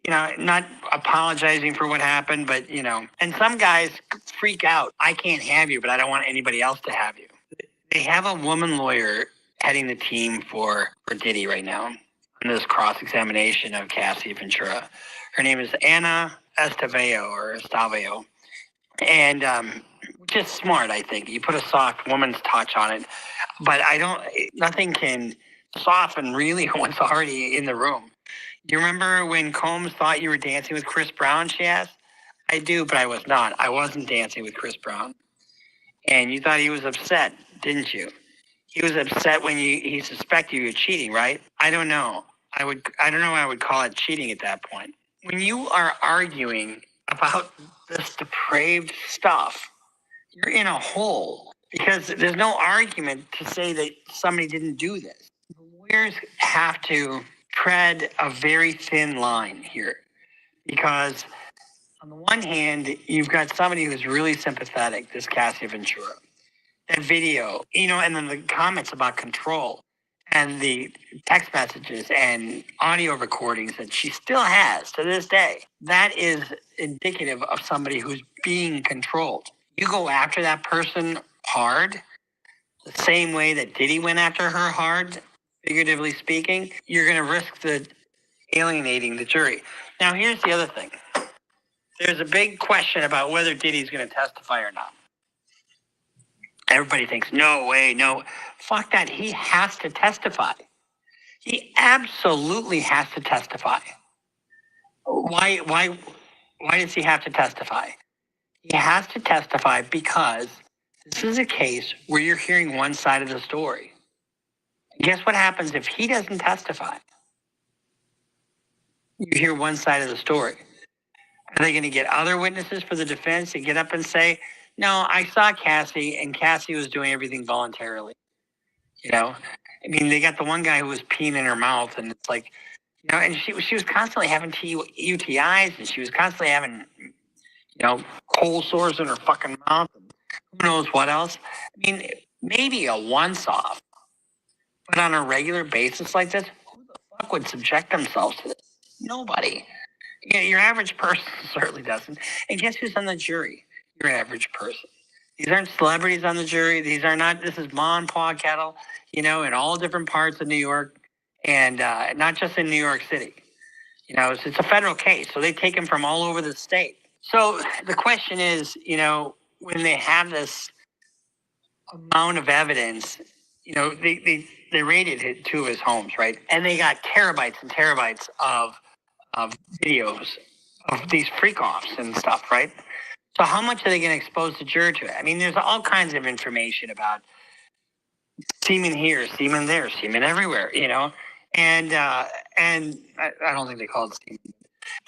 C: not apologizing for what happened, but, and some guys freak out. I can't have you, but I don't want anybody else to have you. They have a woman lawyer heading the team for Diddy right now in this cross-examination of Cassie Ventura. Her name is Anna Estaveo. And which is smart, I think. You put a soft woman's touch on it. But nothing can soften really what's already in the room. Do you remember when Combs thought you were dancing with Chris Brown, she asked? I do, but I was not. I wasn't dancing with Chris Brown. And you thought he was upset, didn't you? He was upset when he suspected you of cheating, right? I don't know. I don't know why I would call it cheating at that point. When you are arguing about this depraved stuff, you're in a hole because there's no argument to say that somebody didn't do this. Lawyers have to tread a very thin line here because on the one hand, you've got somebody who's really sympathetic, this Cassie Ventura. That video, and then the comments about control and the text messages and audio recordings that she still has to this day, that is indicative of somebody who's being controlled. You go after that person hard, the same way that Diddy went after her hard, figuratively speaking, you're going to risk alienating the jury. Now, here's the other thing. There's a big question about whether Diddy's going to testify or not. Everybody thinks, no way, no. Fuck that. He has to testify. He absolutely has to testify. Why does he have to testify? He has to testify because this is a case where you're hearing one side of the story. Guess what happens if he doesn't testify? You hear one side of the story. Are they going to get other witnesses for the defense to get up and say, no, I saw Cassie and Cassie was doing everything voluntarily? I mean, they got the one guy who was peeing in her mouth and it's like, and she was constantly having UTIs and she was constantly having, cold sores in her fucking mouth and who knows what else. I mean, maybe a once off, but on a regular basis like this, who the fuck would subject themselves to this? Nobody. Your average person certainly doesn't. And guess who's on the jury? Your average person. These aren't celebrities on the jury. This is ma and pa cattle, in all different parts of New York and not just in New York City. It's a federal case, so they take them from all over the state. So the question is, when they have this amount of evidence, they raided two of his homes, right? And they got terabytes and terabytes of videos of these freak-offs and stuff, right? So how much are they going to expose the jury to? I mean, there's all kinds of information about semen here, semen there, semen everywhere, and I don't think they call it semen.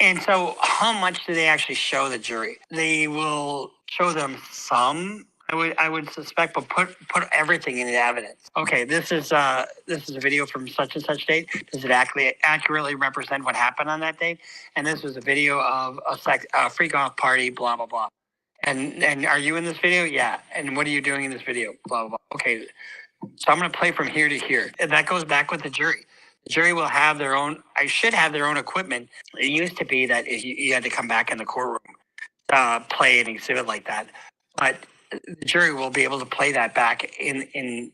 C: And so how much do they actually show the jury? They will show them some, I would suspect, but put everything in the evidence. Okay, this is a video from such and such date. Does it accurately represent what happened on that date? And this was a video of a freak off party, blah blah blah. And are you in this video? Yeah. And what are you doing in this video? Blah blah blah. Okay, so I'm going to play from here to here. And that goes back with the jury. The jury will have their own. I should have their own equipment. It used to be that you had to come back in the courtroom, play an exhibit like that, but the jury will be able to play that back in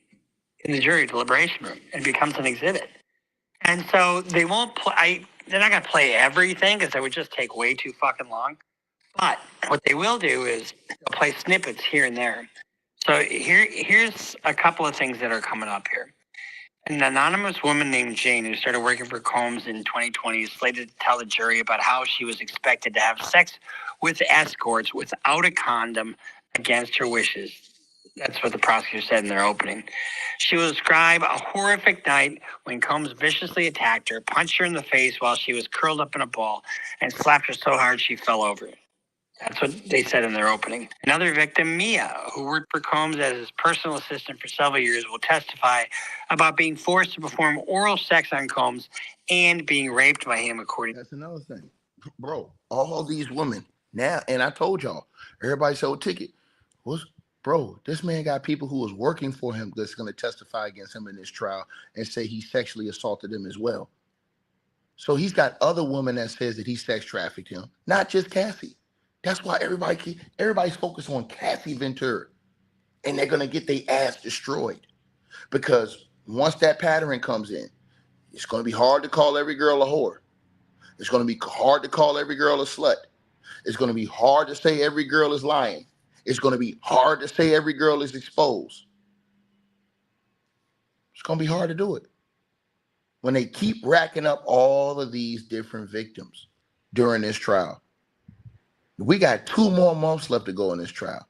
C: the jury deliberation room and becomes an exhibit. And so they won't play. They're not going to play everything because that would just take way too fucking long. But what they will do is they'll play snippets here and there. So here's a couple of things that are coming up here. An anonymous woman named Jane, who started working for Combs in 2020, is slated to tell the jury about how she was expected to have sex with escorts without a condom against her wishes. That's what the prosecutor said in their opening. She will describe a horrific night when Combs viciously attacked her, punched her in the face while she was curled up in a ball, and slapped her so hard she fell over. That's what they said in their opening. Another victim, Mia, who worked for Combs as his personal assistant for several years, will testify about being forced to perform oral sex on Combs and being raped by him, according.
A: That's another thing. Bro, all these women now, and I told y'all, everybody sold ticket. Bro, this man got people who was working for him that's going to testify against him in this trial and say he sexually assaulted them as well. So he's got other women that says that he sex trafficked him, not just Cassie. That's why everybody's focused on Cassie Ventura, and they're gonna get their ass destroyed because once that pattern comes in, it's gonna be hard to call every girl a whore. It's gonna be hard to call every girl a slut. It's gonna be hard to say every girl is lying. It's gonna be hard to say every girl is exposed. It's going to be hard to do it when they keep racking up all of these different victims during this trial. We got 2 more months left to go in this trial.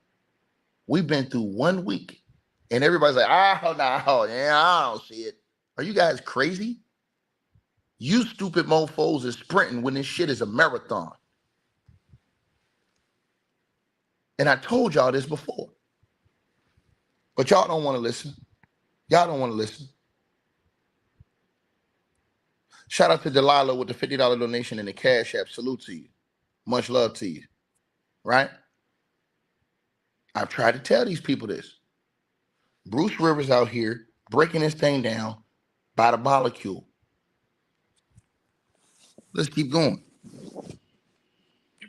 A: We've been through 1 week, and everybody's like, no, yeah, I don't see it. Are you guys crazy? You stupid mofos is sprinting when this shit is a marathon. And I told y'all this before, but y'all don't want to listen. Y'all don't want to listen. Shout out to Delilah with the $50 donation and the Cash App. Salute to you. Much love to you. Right? I've tried to tell these people this. Bruce Rivers out here breaking this thing down by the molecule. Let's keep going.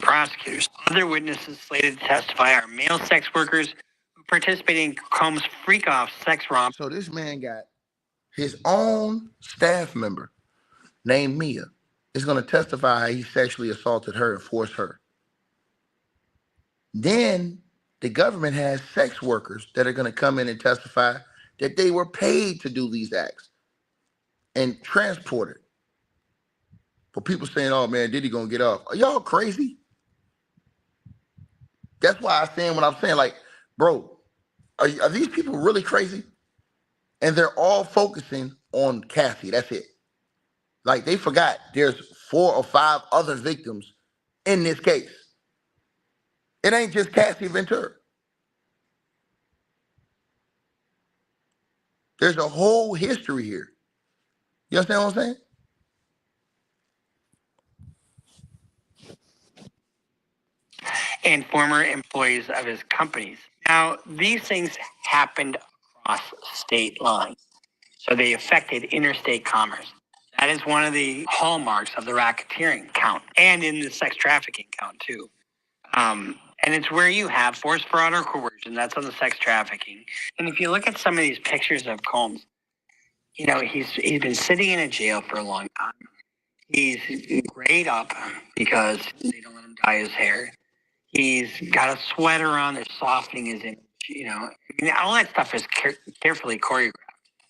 C: Prosecutors. Other witnesses slated to testify are male sex workers who participated in Combs' freak-off sex romp.
A: So this man got his own staff member named Mia is going to testify how he sexually assaulted her and forced her. Then the government has sex workers that are going to come in and testify that they were paid to do these acts and transported. For people saying, oh man, Diddy going to get off. Are y'all crazy? That's why I'm saying what I'm saying. Like, bro, are these people really crazy? And they're all focusing on Cassie. That's it. Like, they forgot there's 4 or 5 other victims in this case. It ain't just Cassie Ventura. There's a whole history here. You understand what I'm saying?
C: And former employees of his companies. Now, these things happened across state lines, so they affected interstate commerce. That is one of the hallmarks of the racketeering count, and in the sex trafficking count, too. And it's where you have force, fraud, or coercion. That's on the sex trafficking. And if you look at some of these pictures of Combs, you know, he's been sitting in a jail for a long time. He's grayed up because they don't let him dye his hair. He's got a sweater on. They're softening his image. You know, I mean, all that stuff is carefully choreographed.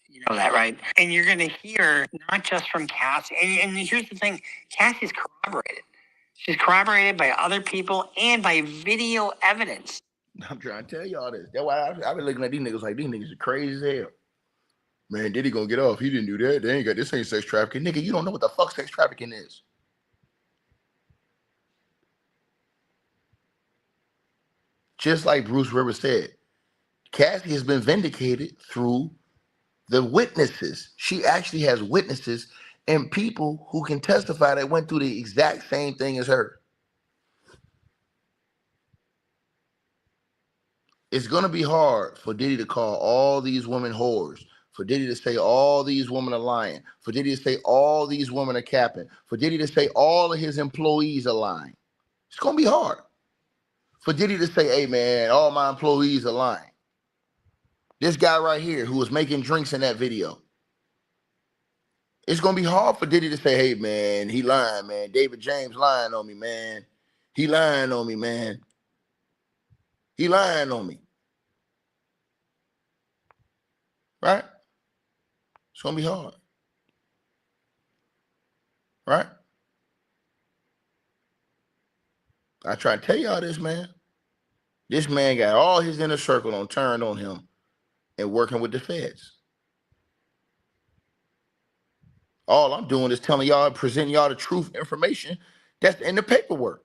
C: You know that, right? And you're going to hear not just from Cassie. And here's the thing. Cassie's corroborated. She's corroborated by other people and by video evidence.
A: I'm trying to tell y'all this. That's why I've been looking at these niggas like these niggas are crazy as hell. Man, Diddy gonna get off. He didn't do that. They ain't got this ain't sex trafficking. Nigga, you don't know what the fuck sex trafficking is. Just like Bruce Rivers said, Cassie has been vindicated through the witnesses. She actually has witnesses and people who can testify that went through the exact same thing as her. It's going to be hard for Diddy to call all these women whores, for Diddy to say all these women are lying, for Diddy to say all these women are capping, for Diddy to say all of his employees are lying. It's going to be hard for Diddy to say, hey, man, all my employees are lying. This guy right here who was making drinks in that video. It's going to be hard for Diddy to say, hey, man, he lying, man. David James lying on me, man. He lying on me, man. He lying on me. Right? It's going to be hard. Right? I try to tell y'all this, man. This man got all his inner circle on turned on him and working with the feds. All I'm doing is telling y'all, presenting y'all the truth information that's in the paperwork.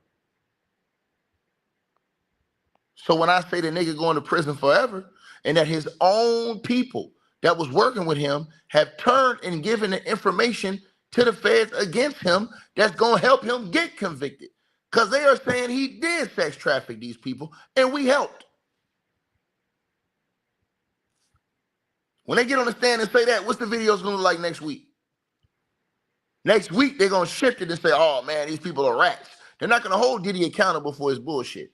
A: So when I say the nigga going to prison forever and that his own people that was working with him have turned and given the information to the feds against him that's going to help him get convicted. Because they are saying he did sex traffic these people and we helped. When they get on the stand and say that, what's the videos going to look like next week? Next week, they're going to shift it and say, oh, man, these people are rats. They're not going to hold Diddy accountable for his bullshit.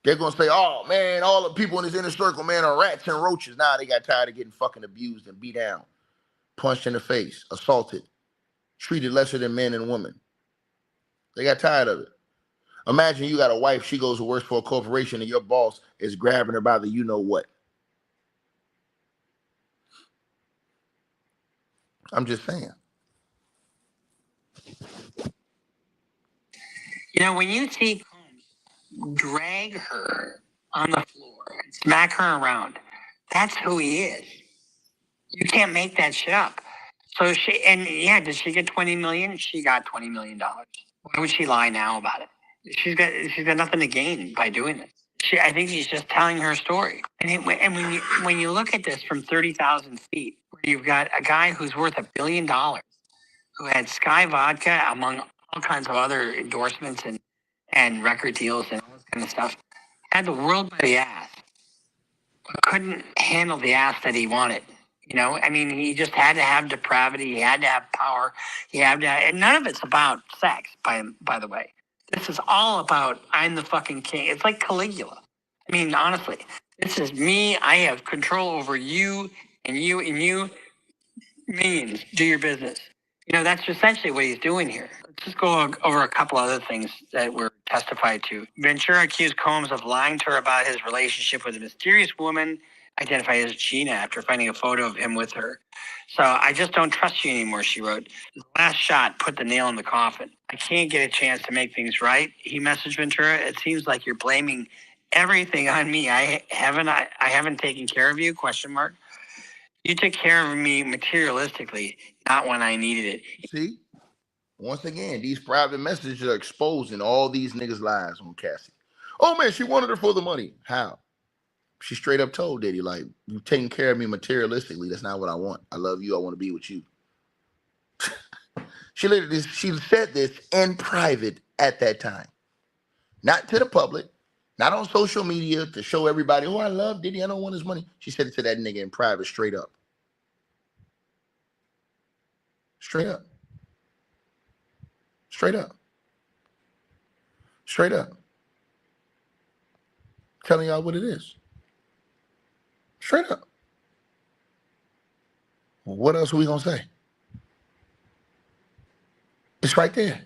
A: They're going to say, oh, man, all the people in his inner circle, man, are rats and roaches. Now they got tired of getting fucking abused and beat down, punched in the face, assaulted, treated lesser than men and women. They got tired of it. Imagine you got a wife, she goes to work for a corporation, and your boss is grabbing her by the you-know-what. I'm just saying.
C: You know, when you see Combs drag her on the floor and smack her around, that's who he is. You can't make that shit up. So she, and yeah, did she get 20 million? She got $20 million. Why would she lie now about it? She's got nothing to gain by doing this. I think she's just telling her story. And when you look at this from 30,000 feet, where you've got a guy who's worth $1 billion, who had Sky Vodka among all kinds of other endorsements and record deals and all this kind of stuff, had the world by the ass, but couldn't handle the ass that he wanted. You know, I mean, he just had to have depravity. He had to have power. He had to, and none of it's about sex. By the way, this is all about I'm the fucking king. It's like Caligula. I mean, honestly, this is me. I have control over you and you and you. Minions, do your business. You know, that's essentially what he's doing here. Let's just go over a couple other things that were testified to. Ventura accused Combs of lying to her about his relationship with a mysterious woman identified as Gina after finding a photo of him with her. So I just don't trust you anymore, she wrote. The last shot put the nail in the coffin. I can't get a chance to make things right, he messaged Ventura. It seems like you're blaming everything on me. I haven't taken care of you, question mark. You took care of me materialistically, not when I needed it.
A: See? Once again, these private messages are exposing all these niggas' lies on Cassie. Oh man, she wanted her for the money. How? She straight up told Diddy, like, you taking care of me materialistically. That's not what I want. I love you. I want to be with you. She said this in private at that time. Not to the public, not on social media to show everybody, oh, I love Diddy. I don't want his money. She said it to that nigga in private, straight up. Straight up. Straight up. Straight up. Telling y'all what it is. Straight up. What else are we going to say? It's right there.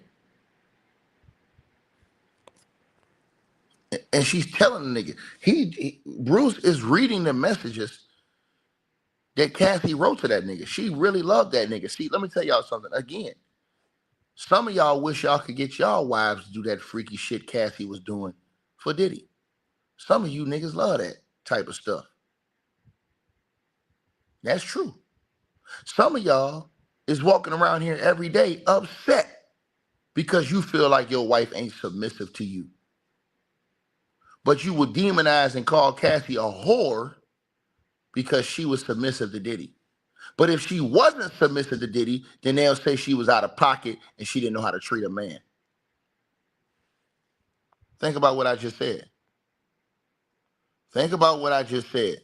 A: And she's telling the nigga. Bruce is reading the messages that Cassie wrote to that nigga. She really loved that nigga. See, let me tell y'all something. Again, some of y'all wish y'all could get y'all wives to do that freaky shit Cassie was doing for Diddy. Some of you niggas love that type of stuff. That's true. Some of y'all is walking around here every day upset because you feel like your wife ain't submissive to you. But you would demonize and call Cassie a whore because she was submissive to Diddy. But if she wasn't submissive to Diddy, then they'll say she was out of pocket and she didn't know how to treat a man. Think about what I just said. Think about what I just said.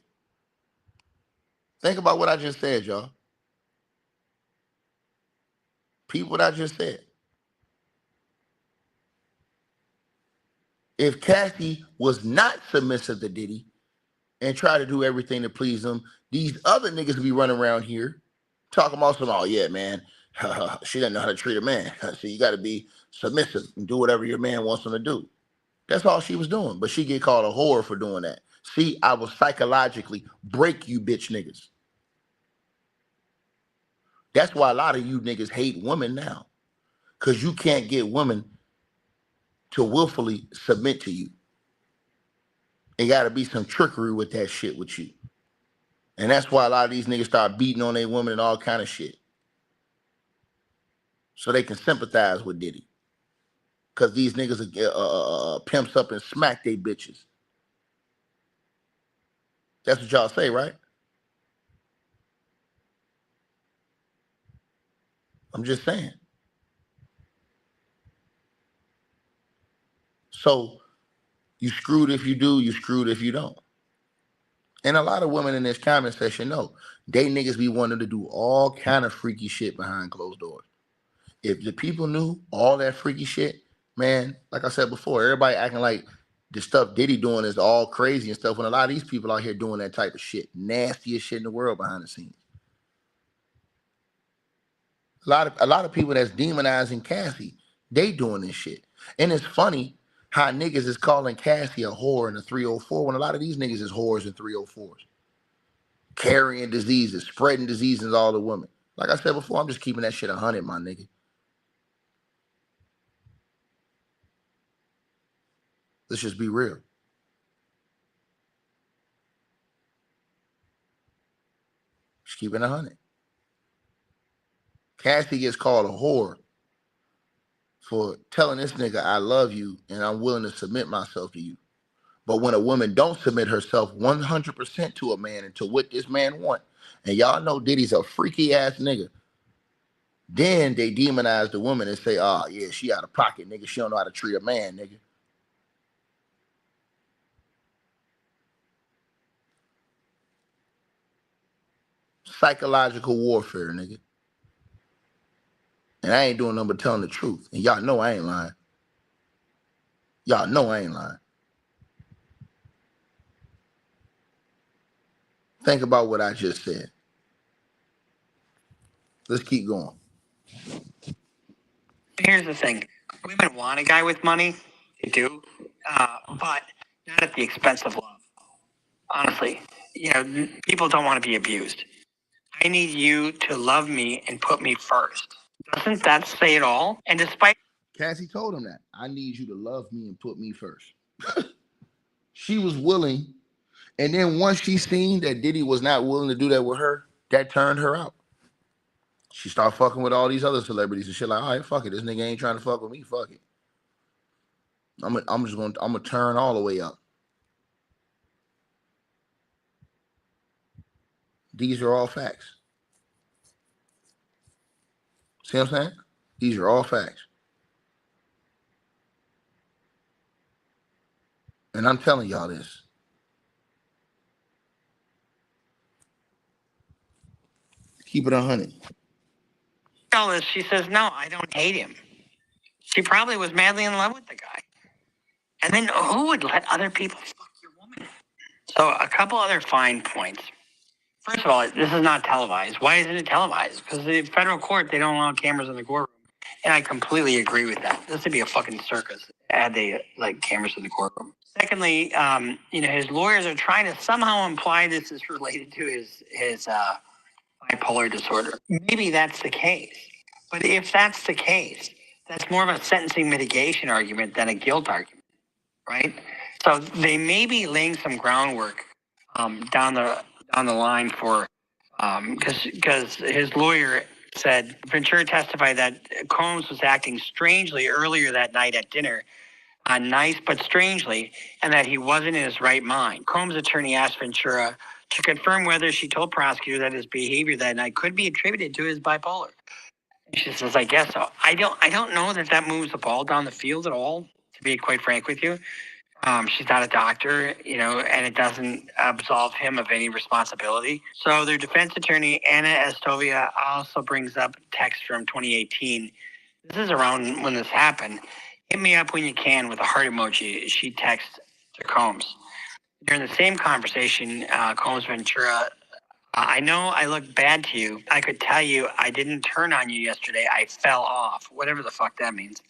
A: Think about what I just said, y'all. Peep what I just said. If Cassie was not submissive to Diddy and tried to do everything to please him, these other niggas would be running around here talking about some, oh yeah, man, she doesn't know how to treat a man. So you got to be submissive and do whatever your man wants him to do. That's all she was doing. But she get called a whore for doing that. See, I will psychologically break you bitch niggas. That's why a lot of you niggas hate women now. Because you can't get women to willfully submit to you. It got to be some trickery with that shit with you. And that's why a lot of these niggas start beating on their women and all kind of shit. So they can sympathize with Diddy. Because these niggas pimps up and smack they bitches. That's what y'all say, right? I'm just saying. So you screwed if you do, you screwed if you don't. And a lot of women in this comment section know they niggas be wanting to do all kind of freaky shit behind closed doors. If the people knew all that freaky shit, man, like I said before, everybody acting like the stuff Diddy doing is all crazy and stuff, when a lot of these people out here doing that type of shit, nastiest shit in the world behind the scenes. A lot of people that's demonizing Cassie, they doing this shit. And it's funny how niggas is calling Cassie a whore in a 304 when a lot of these niggas is whores in 304s. Carrying diseases, spreading diseases all the women. Like I said before, I'm just keeping that shit 100, my nigga. Let's just be real. Just keep it 100. Cassie gets called a whore for telling this nigga I love you and I'm willing to submit myself to you. But when a woman don't submit herself 100% to a man and to what this man want, and y'all know Diddy's a freaky ass nigga, then they demonize the woman and say, oh yeah, she out of pocket, nigga. She don't know how to treat a man, nigga. Psychological warfare, nigga. And I ain't doing nothing but telling the truth. And y'all know I ain't lying. Y'all know I ain't lying. Think about what I just said. Let's keep going.
C: Here's the thing. Women want a guy with money. They do. But not at the expense of love. Honestly, people don't want to be abused. I need you to love me and put me first. Doesn't that say it all? And despite
A: Cassie told him that. I need you to love me and put me first. She was willing. And then once she seen that Diddy was not willing to do that with her, that turned her out. She started fucking with all these other celebrities and shit like, all right, fuck it. This nigga ain't trying to fuck with me. Fuck it. I'm gonna turn all the way up. These are all facts. See what I'm saying? These are all facts. And I'm telling y'all this. Keep it 100.
C: she says, no, I don't hate him. She probably was madly in love with the guy. And then who would let other people fuck your woman? So a couple other fine points. First of all, this is not televised. Why isn't it televised? Because the federal court, they don't allow cameras in the courtroom. And I completely agree with that. This would be a fucking circus had they like cameras in the courtroom. Secondly, his lawyers are trying to somehow imply this is related to his bipolar disorder. Maybe that's the case. But if that's the case, that's more of a sentencing mitigation argument than a guilt argument, right? So they may be laying some groundwork down the line for because his lawyer said Ventura testified that Combs was acting strangely earlier that night at dinner, nice but strangely, and that he wasn't in his right mind. Combs' attorney asked Ventura to confirm whether she told prosecutor that his behavior that night could be attributed to his bipolar. And she says, "I guess so." I don't know that moves the ball down the field at all. To be quite frank with you. She's not a doctor, and it doesn't absolve him of any responsibility. So their defense attorney, Anna Estovia, also brings up text from 2018. This is around when this happened. Hit me up when you can with a heart emoji. She texts to Combs. During the same conversation, Combs Ventura, I know I look bad to you. I could tell you I didn't turn on you yesterday. I fell off. Whatever the fuck that means.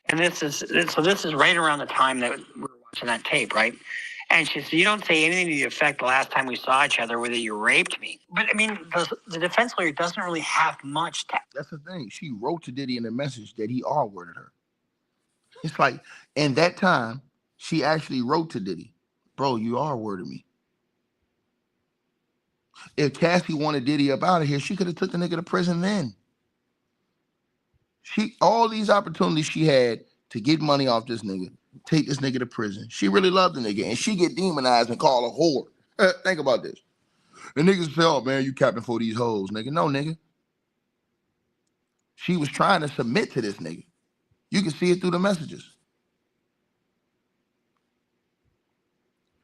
C: And this is right around the time that we were watching that tape, right? And she said, "You don't say anything to the effect the last time we saw each other whether you raped me." But I mean, the defense lawyer doesn't really have much to.
A: That's the thing. She wrote to Diddy in a message that he R-worded her. It's like, in that time, she actually wrote to Diddy, bro, you R-worded me. If Cassie wanted Diddy up out of here, she could have took the nigga to prison then. All these opportunities she had to get money off this nigga, take this nigga to prison. She really loved the nigga, and she get demonized and called a whore. Think about this. The niggas say, "Oh man, you capping for these hoes, nigga." No, nigga. She was trying to submit to this nigga. You can see it through the messages.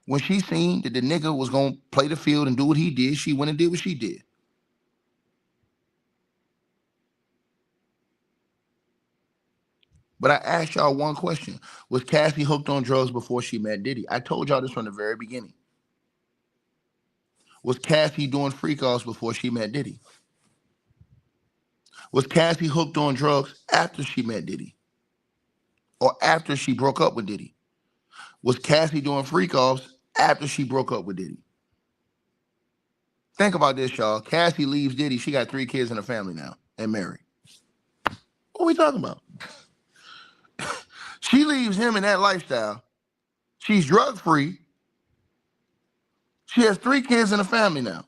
A: When she seen that the nigga was gonna play the field and do what he did, she went and did what she did. But I asked y'all one question. Was Cassie hooked on drugs before she met Diddy? I told y'all this from the very beginning. Was Cassie doing freak offs before she met Diddy? Was Cassie hooked on drugs after she met Diddy? Or after she broke up with Diddy? Was Cassie doing freak offs after she broke up with Diddy? Think about this, y'all. Cassie leaves Diddy. She got 3 kids in a family now and married. What are we talking about? She leaves him in that lifestyle. She's drug free. She has 3 kids in a family now.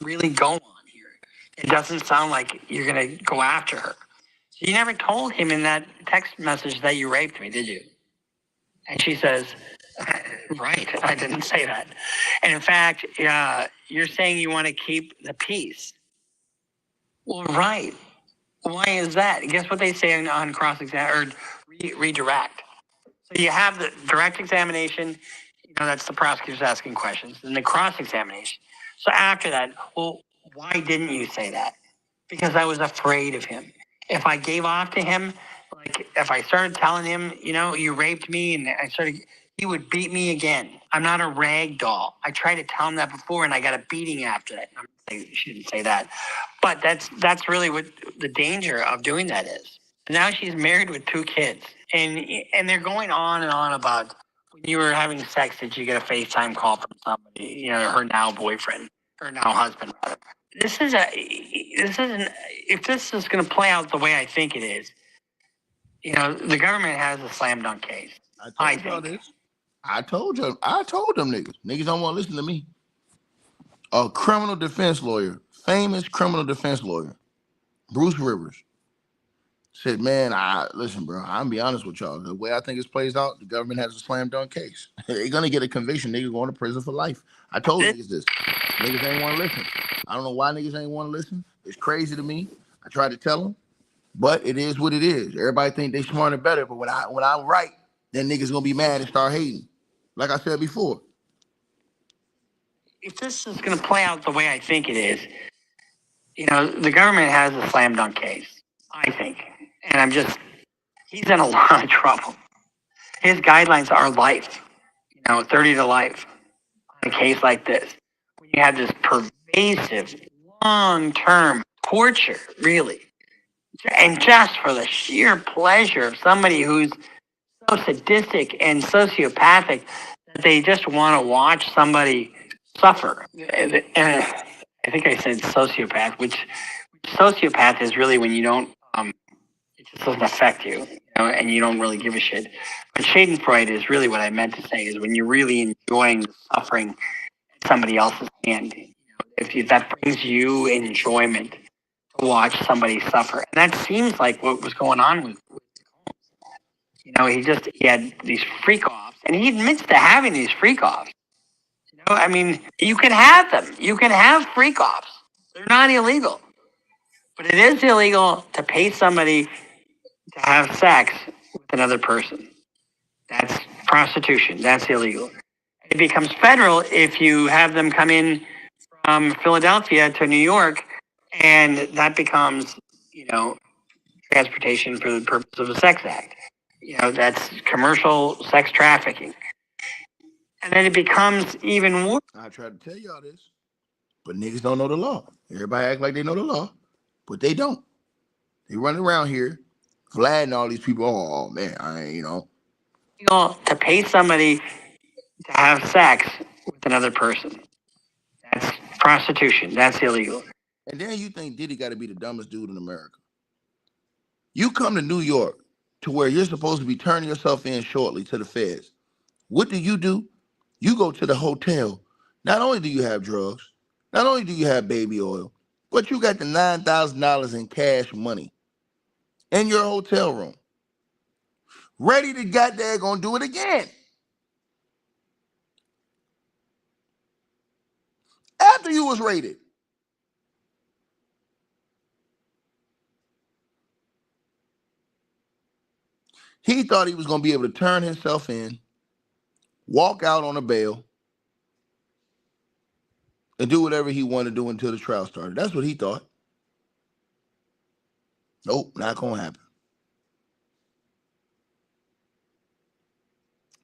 C: Really go on here. It doesn't sound like you're going to go after her. You never told him in that text message that you raped me, did you? And she says, right, I didn't say that. And in fact, you're saying you want to keep the peace. Well, right. Why is that? Guess what they say on cross-exam or redirect? So you have the direct examination, that's the prosecutors asking questions, and the cross-examination. So after that, well, why didn't you say that? Because I was afraid of him. If I gave off to him, like if I started telling him, you raped me, and he would beat me again. I'm not a rag doll. I tried to tell him that before, and I got a beating after that. I shouldn't say that, but that's really what the danger of doing that is. Now she's married with 2 kids, and they're going on and on about when you were having sex, did you get a FaceTime call from somebody, her now boyfriend, her now husband, rather. This isn't, if this is going to play out the way I think it is, the government has a slam dunk case.
A: I told y'all this. I told them niggas. Niggas don't want to listen to me. A criminal defense lawyer, famous criminal defense lawyer, Bruce Rivers, said, man, listen, bro, I'm gonna be honest with y'all. The way I think it plays out, the government has a slam dunk case. They're gonna get a conviction. Niggas going to prison for life. I told niggas this. Niggas ain't want to listen. I don't know why niggas ain't want to listen. It's crazy to me. I tried to tell them, but it is what it is. Everybody think they smart and better, but when I'm right, then niggas gonna be mad and start hating. Like I said before.
C: If this is gonna play out the way I think it is, the government has a slam dunk case, I think. And he's in a lot of trouble. His guidelines are life, 30 to life on a case like this. When you have this pervasive, long-term torture, really, and just for the sheer pleasure of somebody who's so sadistic and sociopathic that they just want to watch somebody suffer. And I think I said sociopath, which sociopath is really when you don't, it just doesn't affect you, and you don't really give a shit. But Schadenfreude is really what I meant to say, is when you're really enjoying the suffering at somebody else's hand. If that brings you enjoyment to watch somebody suffer. And that seems like what was going on with he had these freak offs, and he admits to having these freak offs. You can have them. You can have freak offs. They're not illegal. But it is illegal to pay somebody to have sex with another person. That's prostitution. That's illegal. It becomes federal if you have them come in from Philadelphia to New York, and that becomes, transportation for the purpose of the Sex Act. That's commercial sex trafficking. And then it becomes even worse.
A: I tried to tell y'all this, but niggas don't know the law. Everybody act like they know the law, but they don't. They run around here, flagging all these people. Oh, man,
C: To pay somebody to have sex with another person. That's prostitution. That's illegal.
A: And then you think Diddy got to be the dumbest dude in America. You come to New York to where you're supposed to be turning yourself in shortly to the feds. What do? You go to the hotel. Not only do you have drugs, not only do you have baby oil, but you got the $9,000 in cash money in your hotel room. Ready to goddamn gonna do it again. After you was raided. He thought he was gonna be able to turn himself in, walk out on a bail, and do whatever he wanted to do until the trial started. That's what he thought. Nope, not gonna happen.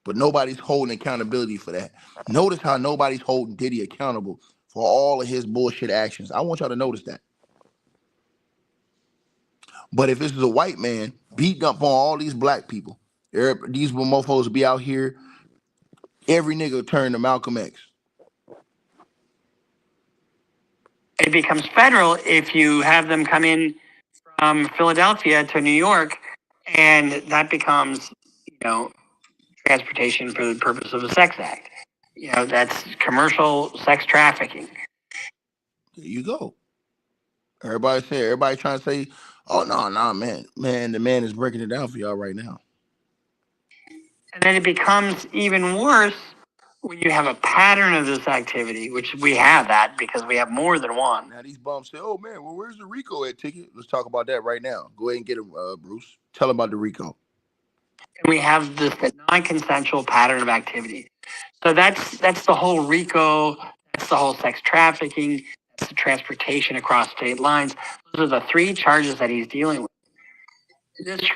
A: But nobody's holding accountability for that. Notice how nobody's holding Diddy accountable for all of his bullshit actions. I want y'all to notice that. But if this is a white man beating up on all these black people. These mofos be out here. Every nigga turn to Malcolm X.
C: It becomes federal if you have them come in from Philadelphia to New York, and that becomes, transportation for the purpose of the Sex Act. That's commercial sex trafficking.
A: There you go. Everybody trying to say, oh no, man, the man is breaking it down for y'all right now.
C: And then it becomes even worse when you have a pattern of this activity, which we have that because we have more than one.
A: Now these bums say, oh man, well, where's the RICO at ticket? Let's talk about that right now. Go ahead and get him, Bruce. Tell him about the RICO.
C: And we have this non-consensual pattern of activity. So that's the whole RICO, that's the whole sex trafficking, that's the transportation across state lines. Those are the three charges that he's dealing with.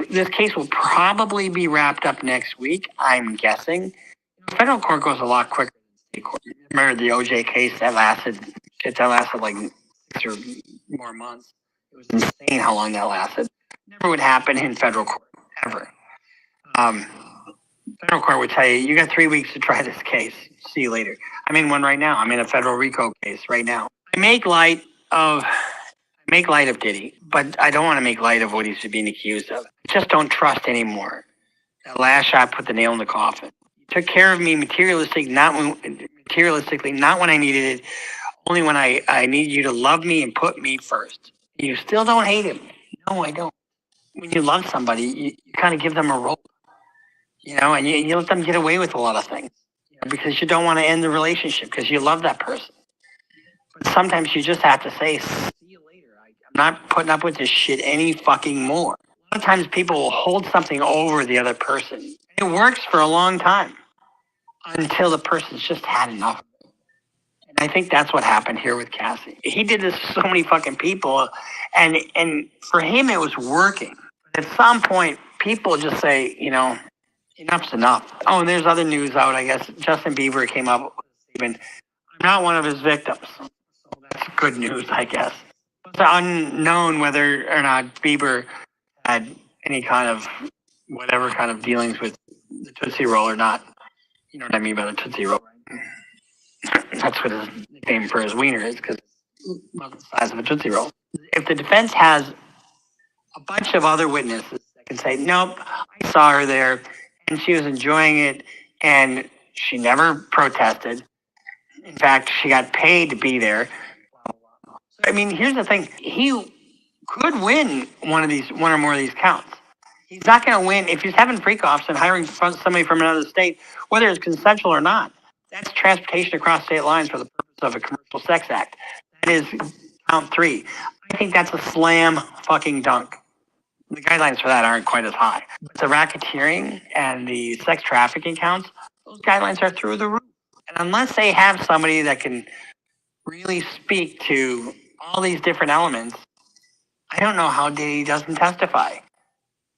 C: This case will probably be wrapped up next week, I'm guessing. Federal court goes a lot quicker than state court. Remember the OJ case that lasted like 6 or more months. It was insane how long that lasted. Never would happen in federal court, ever. Federal court would tell you, you got 3 weeks to try this case. See you later. I'm in one right now. I'm in a federal RICO case right now. I make light of Diddy, but I don't want to make light of what he's being accused of. I just don't trust anymore. That last shot put the nail in the coffin. He took care of me materialistically, not when I needed it, only when I needed you to love me and put me first. You still don't hate him. No, I don't. When you love somebody, you kind of give them a role, and you let them get away with a lot of things, because you don't want to end the relationship because you love that person. But sometimes you just have to say, see you later. I'm not putting up with this shit any fucking more. A lot of times people will hold something over the other person. It works for a long time until the person's just had enough. And I think that's what happened here with Cassie. He did this to so many fucking people, and for him it was working. But at some point, people just say, enough's enough. Oh, and there's other news out, I guess. Justin Bieber came up with a statement. I'm not one of his victims. So that's good news, I guess. It's unknown whether or not Bieber had any kind of whatever kind of dealings with the Tootsie Roll or not. You know what I mean by the Tootsie Roll, right? That's what his nickname for his wiener is, because it's about the size of a Tootsie Roll. If the defense has a bunch of other witnesses that can say, nope, I saw her there and she was enjoying it and she never protested. In fact, she got paid to be there. I mean, here's the thing. He could win one or more of these counts. He's not going to win if he's having freak-offs and hiring somebody from another state, whether it's consensual or not. That's transportation across state lines for the purpose of a commercial sex act. That is count 3. I think that's a slam fucking dunk. The guidelines for that aren't quite as high. But the racketeering and the sex trafficking counts, those guidelines are through the roof. And unless they have somebody that can really speak to all these different elements, I don't know how Diddy doesn't testify.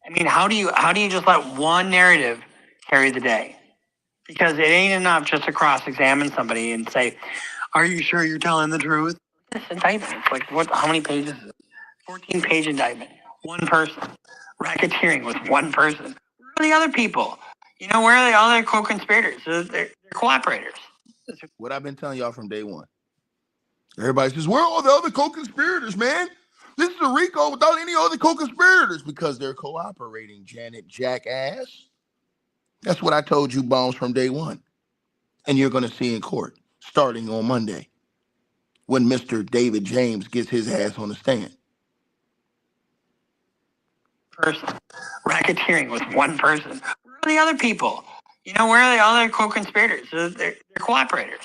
C: I mean, how do you just let one narrative carry the day? Because it ain't enough just to cross-examine somebody and say, are you sure you're telling the truth? This indictment, it's like, how many pages is it? 14-page indictment. One person. Racketeering with one person. Where are the other people? Where are the other co-conspirators? They're cooperators.
A: What I've been telling y'all from day one. Everybody says, where are all the other co-conspirators, man? This is a RICO without any other co-conspirators, because they're cooperating, Janet Jackass. That's what I told you bombs from day one. And you're going to see in court starting on Monday when Mr. David James gets his ass on the stand.
C: Person. Racketeering with one person. Where are the other people? Where are the other co-conspirators? They're cooperators.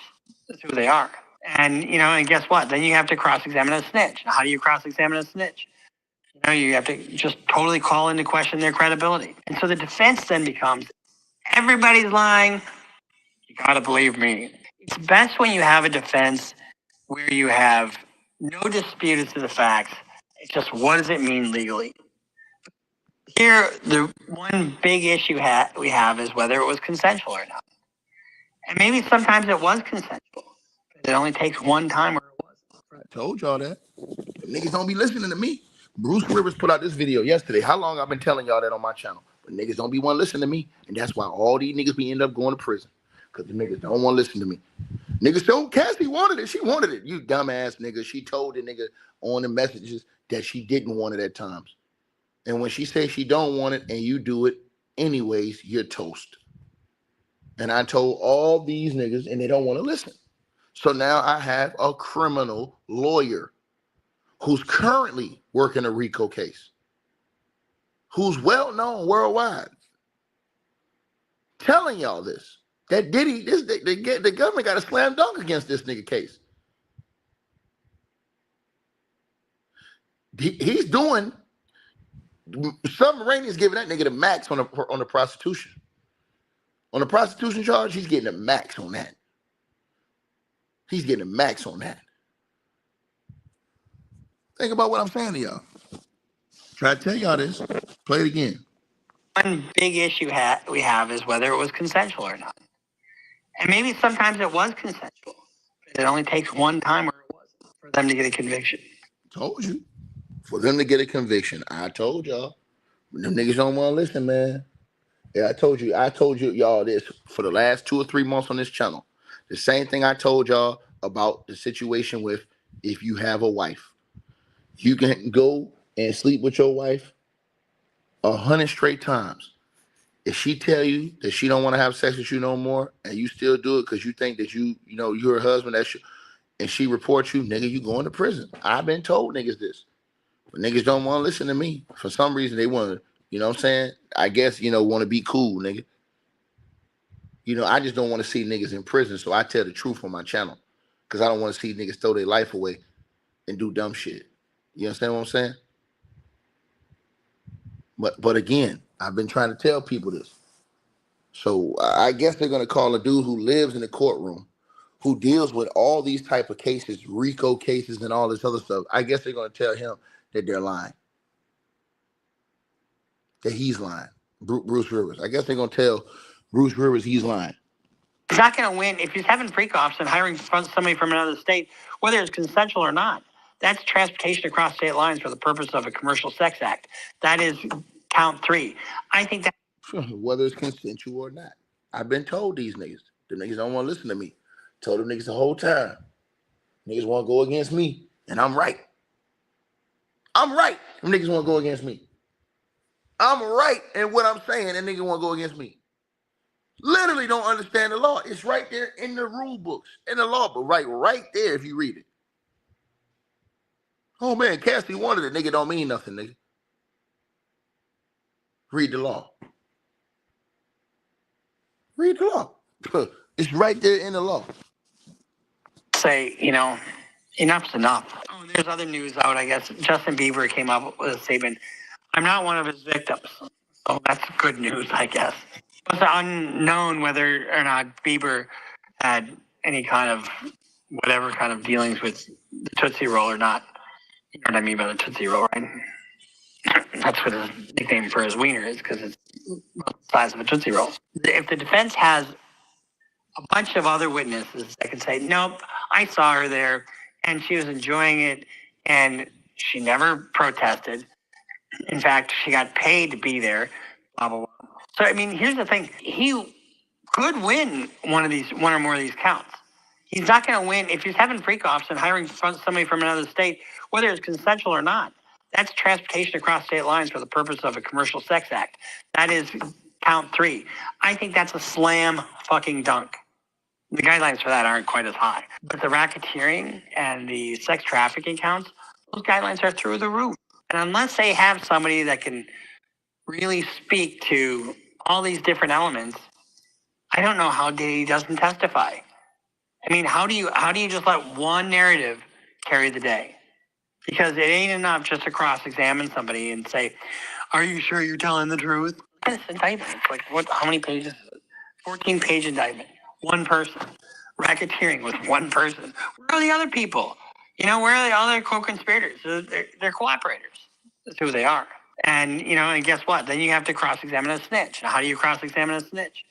C: That's who they are. And, and guess what? Then you have to cross-examine a snitch. How do you cross-examine a snitch? You have to just totally call into question their credibility. And so the defense then becomes, everybody's lying. You got to believe me. It's best when you have a defense where you have no dispute as to the facts. It's just, what does it mean legally? Here, the one big issue we have is whether it was consensual or not. And maybe sometimes it was consensual. It only takes one time where it was.
A: I told y'all that. Niggas don't be listening to me. Bruce Rivers put out this video yesterday. How long I've been telling y'all that on my channel? But niggas don't be want to listen to me. And that's why all these niggas be end up going to prison. Because the niggas don't want to listen to me. Niggas so Cassie wanted it. She wanted it. You dumbass nigga. She told the nigga on the messages that she didn't want it at times. And when she says she don't want it and you do it anyways, you're toast. And I told all these niggas and they don't want to listen. So now I have a criminal lawyer who's currently working a RICO case, who's well known worldwide, telling y'all this. That Diddy, the government got a slam dunk against this nigga case. He's doing, some Iranians giving that nigga the max on the prostitution. On the prostitution charge, he's getting a max on that. He's getting a max on that. Think about what I'm saying to y'all. Try to tell y'all this. Play it again.
C: One big issue we have is whether it was consensual or not. And maybe sometimes it was consensual. But it only takes one time where it wasn't for them to get a conviction.
A: Told you. For them to get a conviction. I told y'all. Them niggas don't want to listen, man. Yeah, I told you y'all this for the last 2 or 3 months on this channel. The same thing I told y'all about the situation with if you have a wife. You can go and sleep with your wife 100 straight times. If she tell you that she don't want to have sex with you no more, and you still do it because you think that you're her husband, and she reports you, nigga, you going to prison. I've been told niggas this. But niggas don't want to listen to me. For some reason, they want to, you know what I'm saying? I guess, want to be cool, nigga. I just don't want to see niggas in prison, so I tell the truth on my channel. Because I don't want to see niggas throw their life away and do dumb shit. You understand what I'm saying? But again, I've been trying to tell people this. So I guess they're going to call a dude who lives in the courtroom, who deals with all these type of cases, RICO cases and all this other stuff. I guess they're going to tell him that they're lying. That he's lying. Bruce Rivers. I guess they're going to tell Bruce Rivers he's lying.
C: He's not going to win if he's having freak-offs and hiring somebody from another state, whether it's consensual or not. That's transportation across state lines for the purpose of a commercial sex act. That is count 3. I think that...
A: Whether it's consensual or not. I've been told these niggas. The niggas don't want to listen to me. Told them niggas the whole time. Niggas want to go against me, and I'm right. I'm right. Them niggas want to go against me. I'm right in what I'm saying, and niggas want to go against me. Literally don't understand the law. It's right there in the rule books, in the law, but right there if you read it. Oh man, Cassie wanted it. Nigga don't mean nothing, nigga. Read the law. Read the law. It's right there in the law.
C: Say, enough's enough. Oh, and there's other news out, I guess. Justin Bieber came up with a statement. I'm not one of his victims. So that's good news, I guess. It's unknown whether or not Bieber had any kind of whatever kind of dealings with the Tootsie Roll or not. You know what I mean by the Tootsie Roll, right? That's what his nickname for his wiener is, because it's the size of a Tootsie Roll. If the defense has a bunch of other witnesses that can say, nope, I saw her there, and she was enjoying it, and she never protested. In fact, she got paid to be there, blah, blah, blah. So, here's the thing. He could win one or more of these counts. He's not going to win if he's having freak-offs and hiring somebody from another state, whether it's consensual or not. That's transportation across state lines for the purpose of a commercial sex act. That is count 3. I think that's a slam fucking dunk. The guidelines for that aren't quite as high. But the racketeering and the sex trafficking counts, those guidelines are through the roof. And unless they have somebody that can really speak to all these different elements, I don't know how Diddy doesn't testify. How do you just let one narrative carry the day? Because it ain't enough just to cross-examine somebody and say, are you sure you're telling the truth? This indictment, it's like, how many pages is it? 14-page indictment. One person. Racketeering with one person. Where are the other people? Where are the other co-conspirators? They're cooperators. That's who they are. And, and guess what? Then you have to cross-examine a snitch. Now, how do you cross-examine a snitch?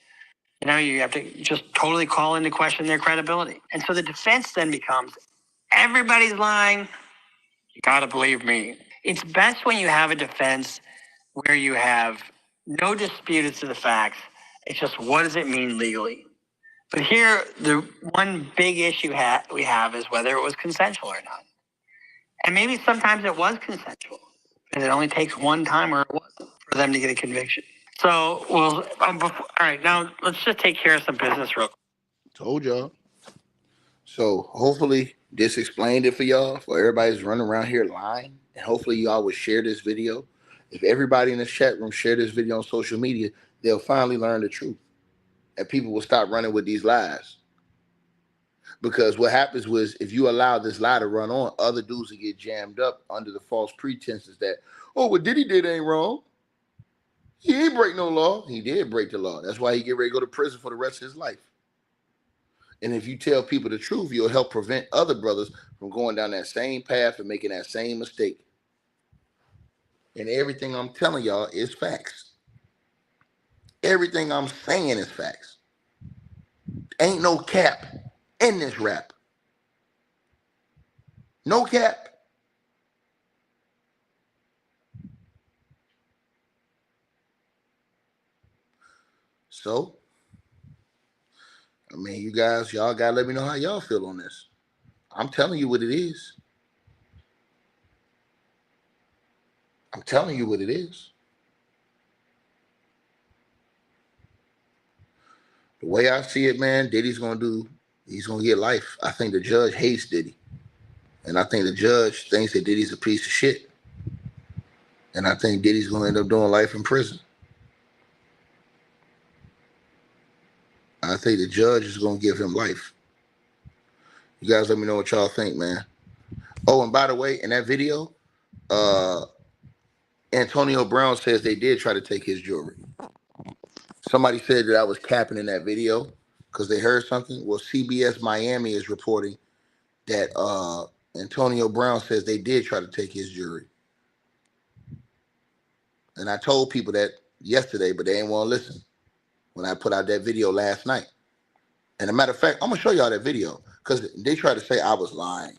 C: You have to just totally call into question their credibility. And so the defense then becomes, everybody's lying. You got to believe me. It's best when you have a defense where you have no dispute as to the facts. It's just what does it mean legally? But here, the one big issue we have is whether it was consensual or not. And maybe sometimes it was consensual, because it only takes one time where it wasn't for them to get a conviction. So, well, all right, now let's just take care of some business real quick.
A: Told y'all. So hopefully this explained it for y'all, for everybody's running around here lying. And hopefully y'all would share this video. If everybody in the chat room share this video on social media, they'll finally learn the truth. And people will stop running with these lies. Because what happens was, if you allow this lie to run on, other dudes will get jammed up under the false pretenses that, oh, what Diddy did ain't wrong. He ain't break no law. He did break the law. That's why he get ready to go to prison for the rest of his life. And if you tell people the truth, you'll help prevent other brothers from going down that same path and making that same mistake. And everything I'm telling y'all is facts. Everything I'm saying is facts. Ain't no cap in this rap. No cap. So, I mean, y'all gotta let me know how y'all feel on this. I'm telling you what it is. I'm telling you what it is. The way I see it, man, Diddy's gonna get life. I think the judge hates Diddy. And I think the judge thinks that Diddy's a piece of shit. And I think Diddy's gonna end up doing life in prison. I think the judge is gonna give him life. You guys let me know what y'all think, man. Oh, and by the way, in that video, Antonio Brown says they did try to take his jewelry. Somebody said that I was capping in that video because they heard something. Well, CBS Miami is reporting that Antonio Brown says they did try to take his jewelry. And I told people that yesterday, but they ain't want to listen when I put out that video last night. And a matter of fact, I'm going to show y'all that video because they tried to say I was lying.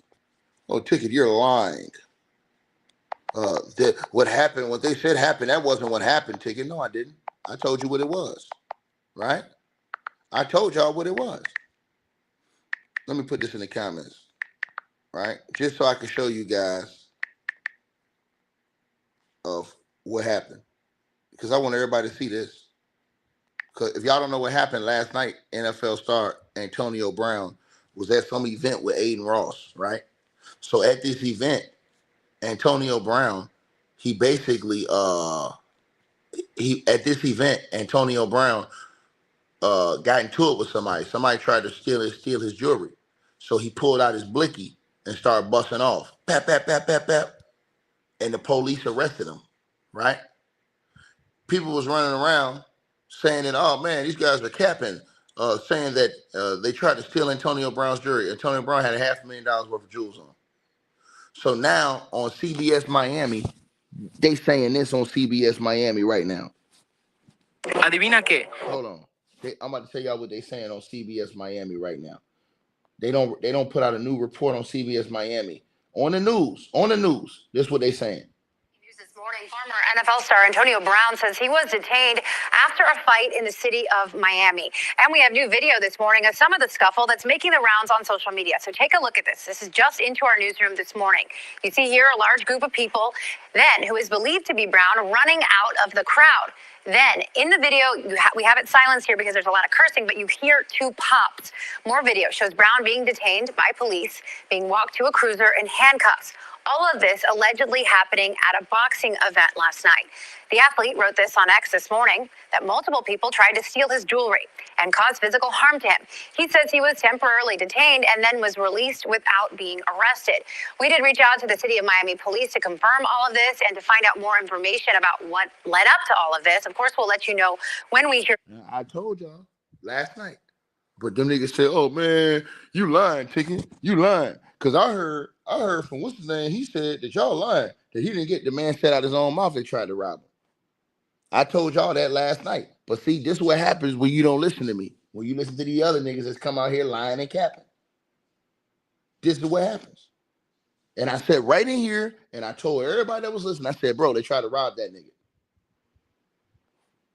A: Oh, Ticket, you're lying. What happened, what they said happened, that wasn't what happened, Ticket. No, I didn't. I told you what it was, right? I told y'all what it was. Let me put this in the comments, right? Just so I can show you guys of what happened. Because I want everybody to see this. Because if y'all don't know what happened last night, NFL star Antonio Brown was at some event with Aiden Ross, right? So at this event, Antonio Brown, he basically at this event, Antonio Brown got into it with somebody. Somebody tried to steal his jewelry. So he pulled out his blicky and started busting off. Pap, pap, pap, pap, pap. And the police arrested him, right? People was running around saying that, oh man, these guys are capping, saying that they tried to steal Antonio Brown's jewelry. Antonio Brown had $500,000 worth of jewels on. So now on CBS Miami, they saying this on CBS Miami right now. Adivina qué? Hold on. I'm about to tell y'all what they saying on CBS Miami right now. They don't put out a new report on CBS Miami. On the news. This is what they saying.
D: This morning, former NFL star Antonio Brown says he was detained after a fight in the city of Miami. And we have new video this morning of some of the scuffle that's making the rounds on social media. So take a look at this. This is just into our newsroom this morning. You see here a large group of people, then who is believed to be Brown, running out of the crowd. Then, in the video, we have it silenced here because there's a lot of cursing, but you hear two pops. More video shows Brown being detained by police, being walked to a cruiser in handcuffs. All of this allegedly happening at a boxing event last night. The athlete wrote this on X this morning, that multiple people tried to steal his jewelry and cause physical harm to him. He says he was temporarily detained and then was released without being arrested. We did reach out to the city of Miami police to confirm all of this and to find out more information about what led up to all of this. Of course, we'll let you know when we hear.
A: I told y'all last night. But them niggas say, oh man, you lying, Ticket. You lying. Because I heard from what's his name, he said that y'all lying. That he didn't get the man said out his own mouth they tried to rob him. I told y'all that last night. But see, this is what happens when you don't listen to me. When you listen to the other niggas that's come out here lying and capping. This is what happens. And I said right in here, and I told everybody that was listening, I said, bro, they tried to rob that nigga.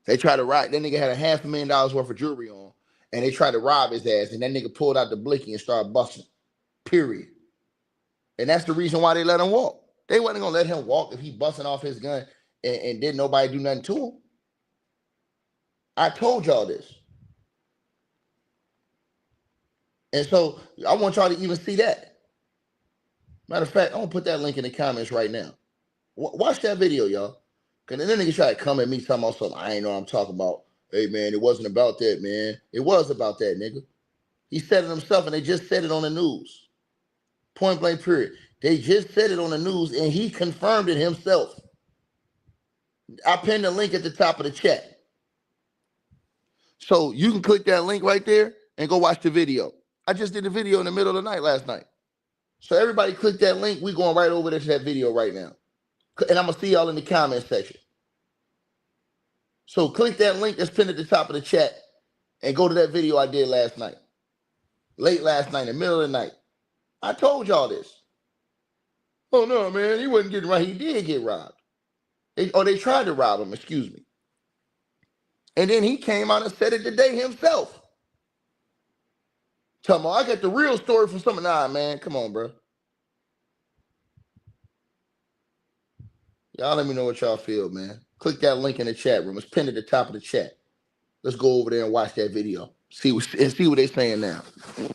A: They tried to rob, that nigga had $500,000 worth of jewelry on, and they tried to rob his ass, and that nigga pulled out the blicky and started busting, period. And that's the reason why they let him walk. They wasn't gonna let him walk if he busting off his gun and didn't nobody do nothing to him. I told y'all this. And so I want y'all to even see that. Matter of fact, I'm gonna put that link in the comments right now. Watch that video, y'all. Cause then niggas try to come at me talking about something I ain't know what I'm talking about. Hey man, it wasn't about that, man. It was about that, nigga. He said it himself, and they just said it on the news. Point blank, period. They just said it on the news, and he confirmed it himself. I pinned the link at the top of the chat. So you can click that link right there and go watch the video. I just did the video in the middle of the night last night. So everybody click that link. We going right over there to that video right now. And I'm going to see y'all in the comment section. So click that link that's pinned at the top of the chat and go to that video I did last night. Late last night, in the middle of the night. I told y'all this. Oh, no, man. He wasn't getting robbed. He did get robbed. They tried to rob him, excuse me. And then he came out and said it today himself. Tell me, I got the real story from someone. Nah, man, come on, bro. Y'all let me know what y'all feel, man. Click that link in the chat room. It's pinned at the top of the chat. Let's go over there and watch that video. See what they're saying now.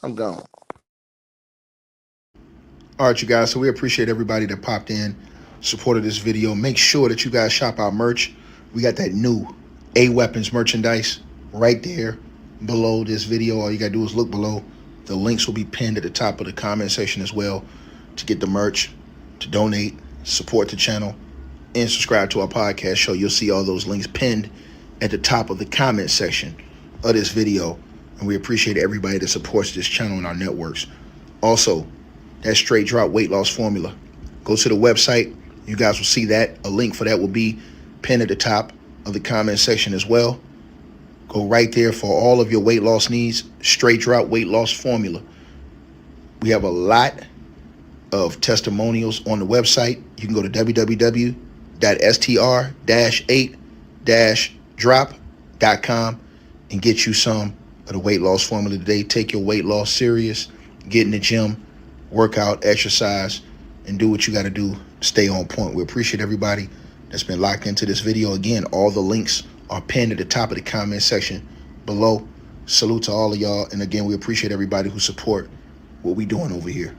A: I'm gone. All right, you guys. So we appreciate everybody that popped in, supported this video. Make sure that you guys shop our merch. We got that new A-Weapons merchandise right there below this video. All you got to do is look below. The links will be pinned at the top of the comment section as well to get the merch, to donate, support the channel, and subscribe to our podcast show. You'll see all those links pinned at the top of the comment section of this video. And we appreciate everybody that supports this channel and our networks. Also, that straight drop weight loss formula. Go to the website. You guys will see that. A link for that will be pinned at the top of the comment section as well. Go right there for all of your weight loss needs. Straight drop weight loss formula. We have a lot of testimonials on the website. You can go to www.str-8-drop.com and get you some of the weight loss formula today. Take your weight loss serious. Get in the gym, work out, exercise, and do what you got to do. Stay on point. We appreciate everybody that's been locked into this video. Again, all the links are pinned at the top of the comment section below. Salute to all of y'all. And again, we appreciate everybody who support what we doing over here.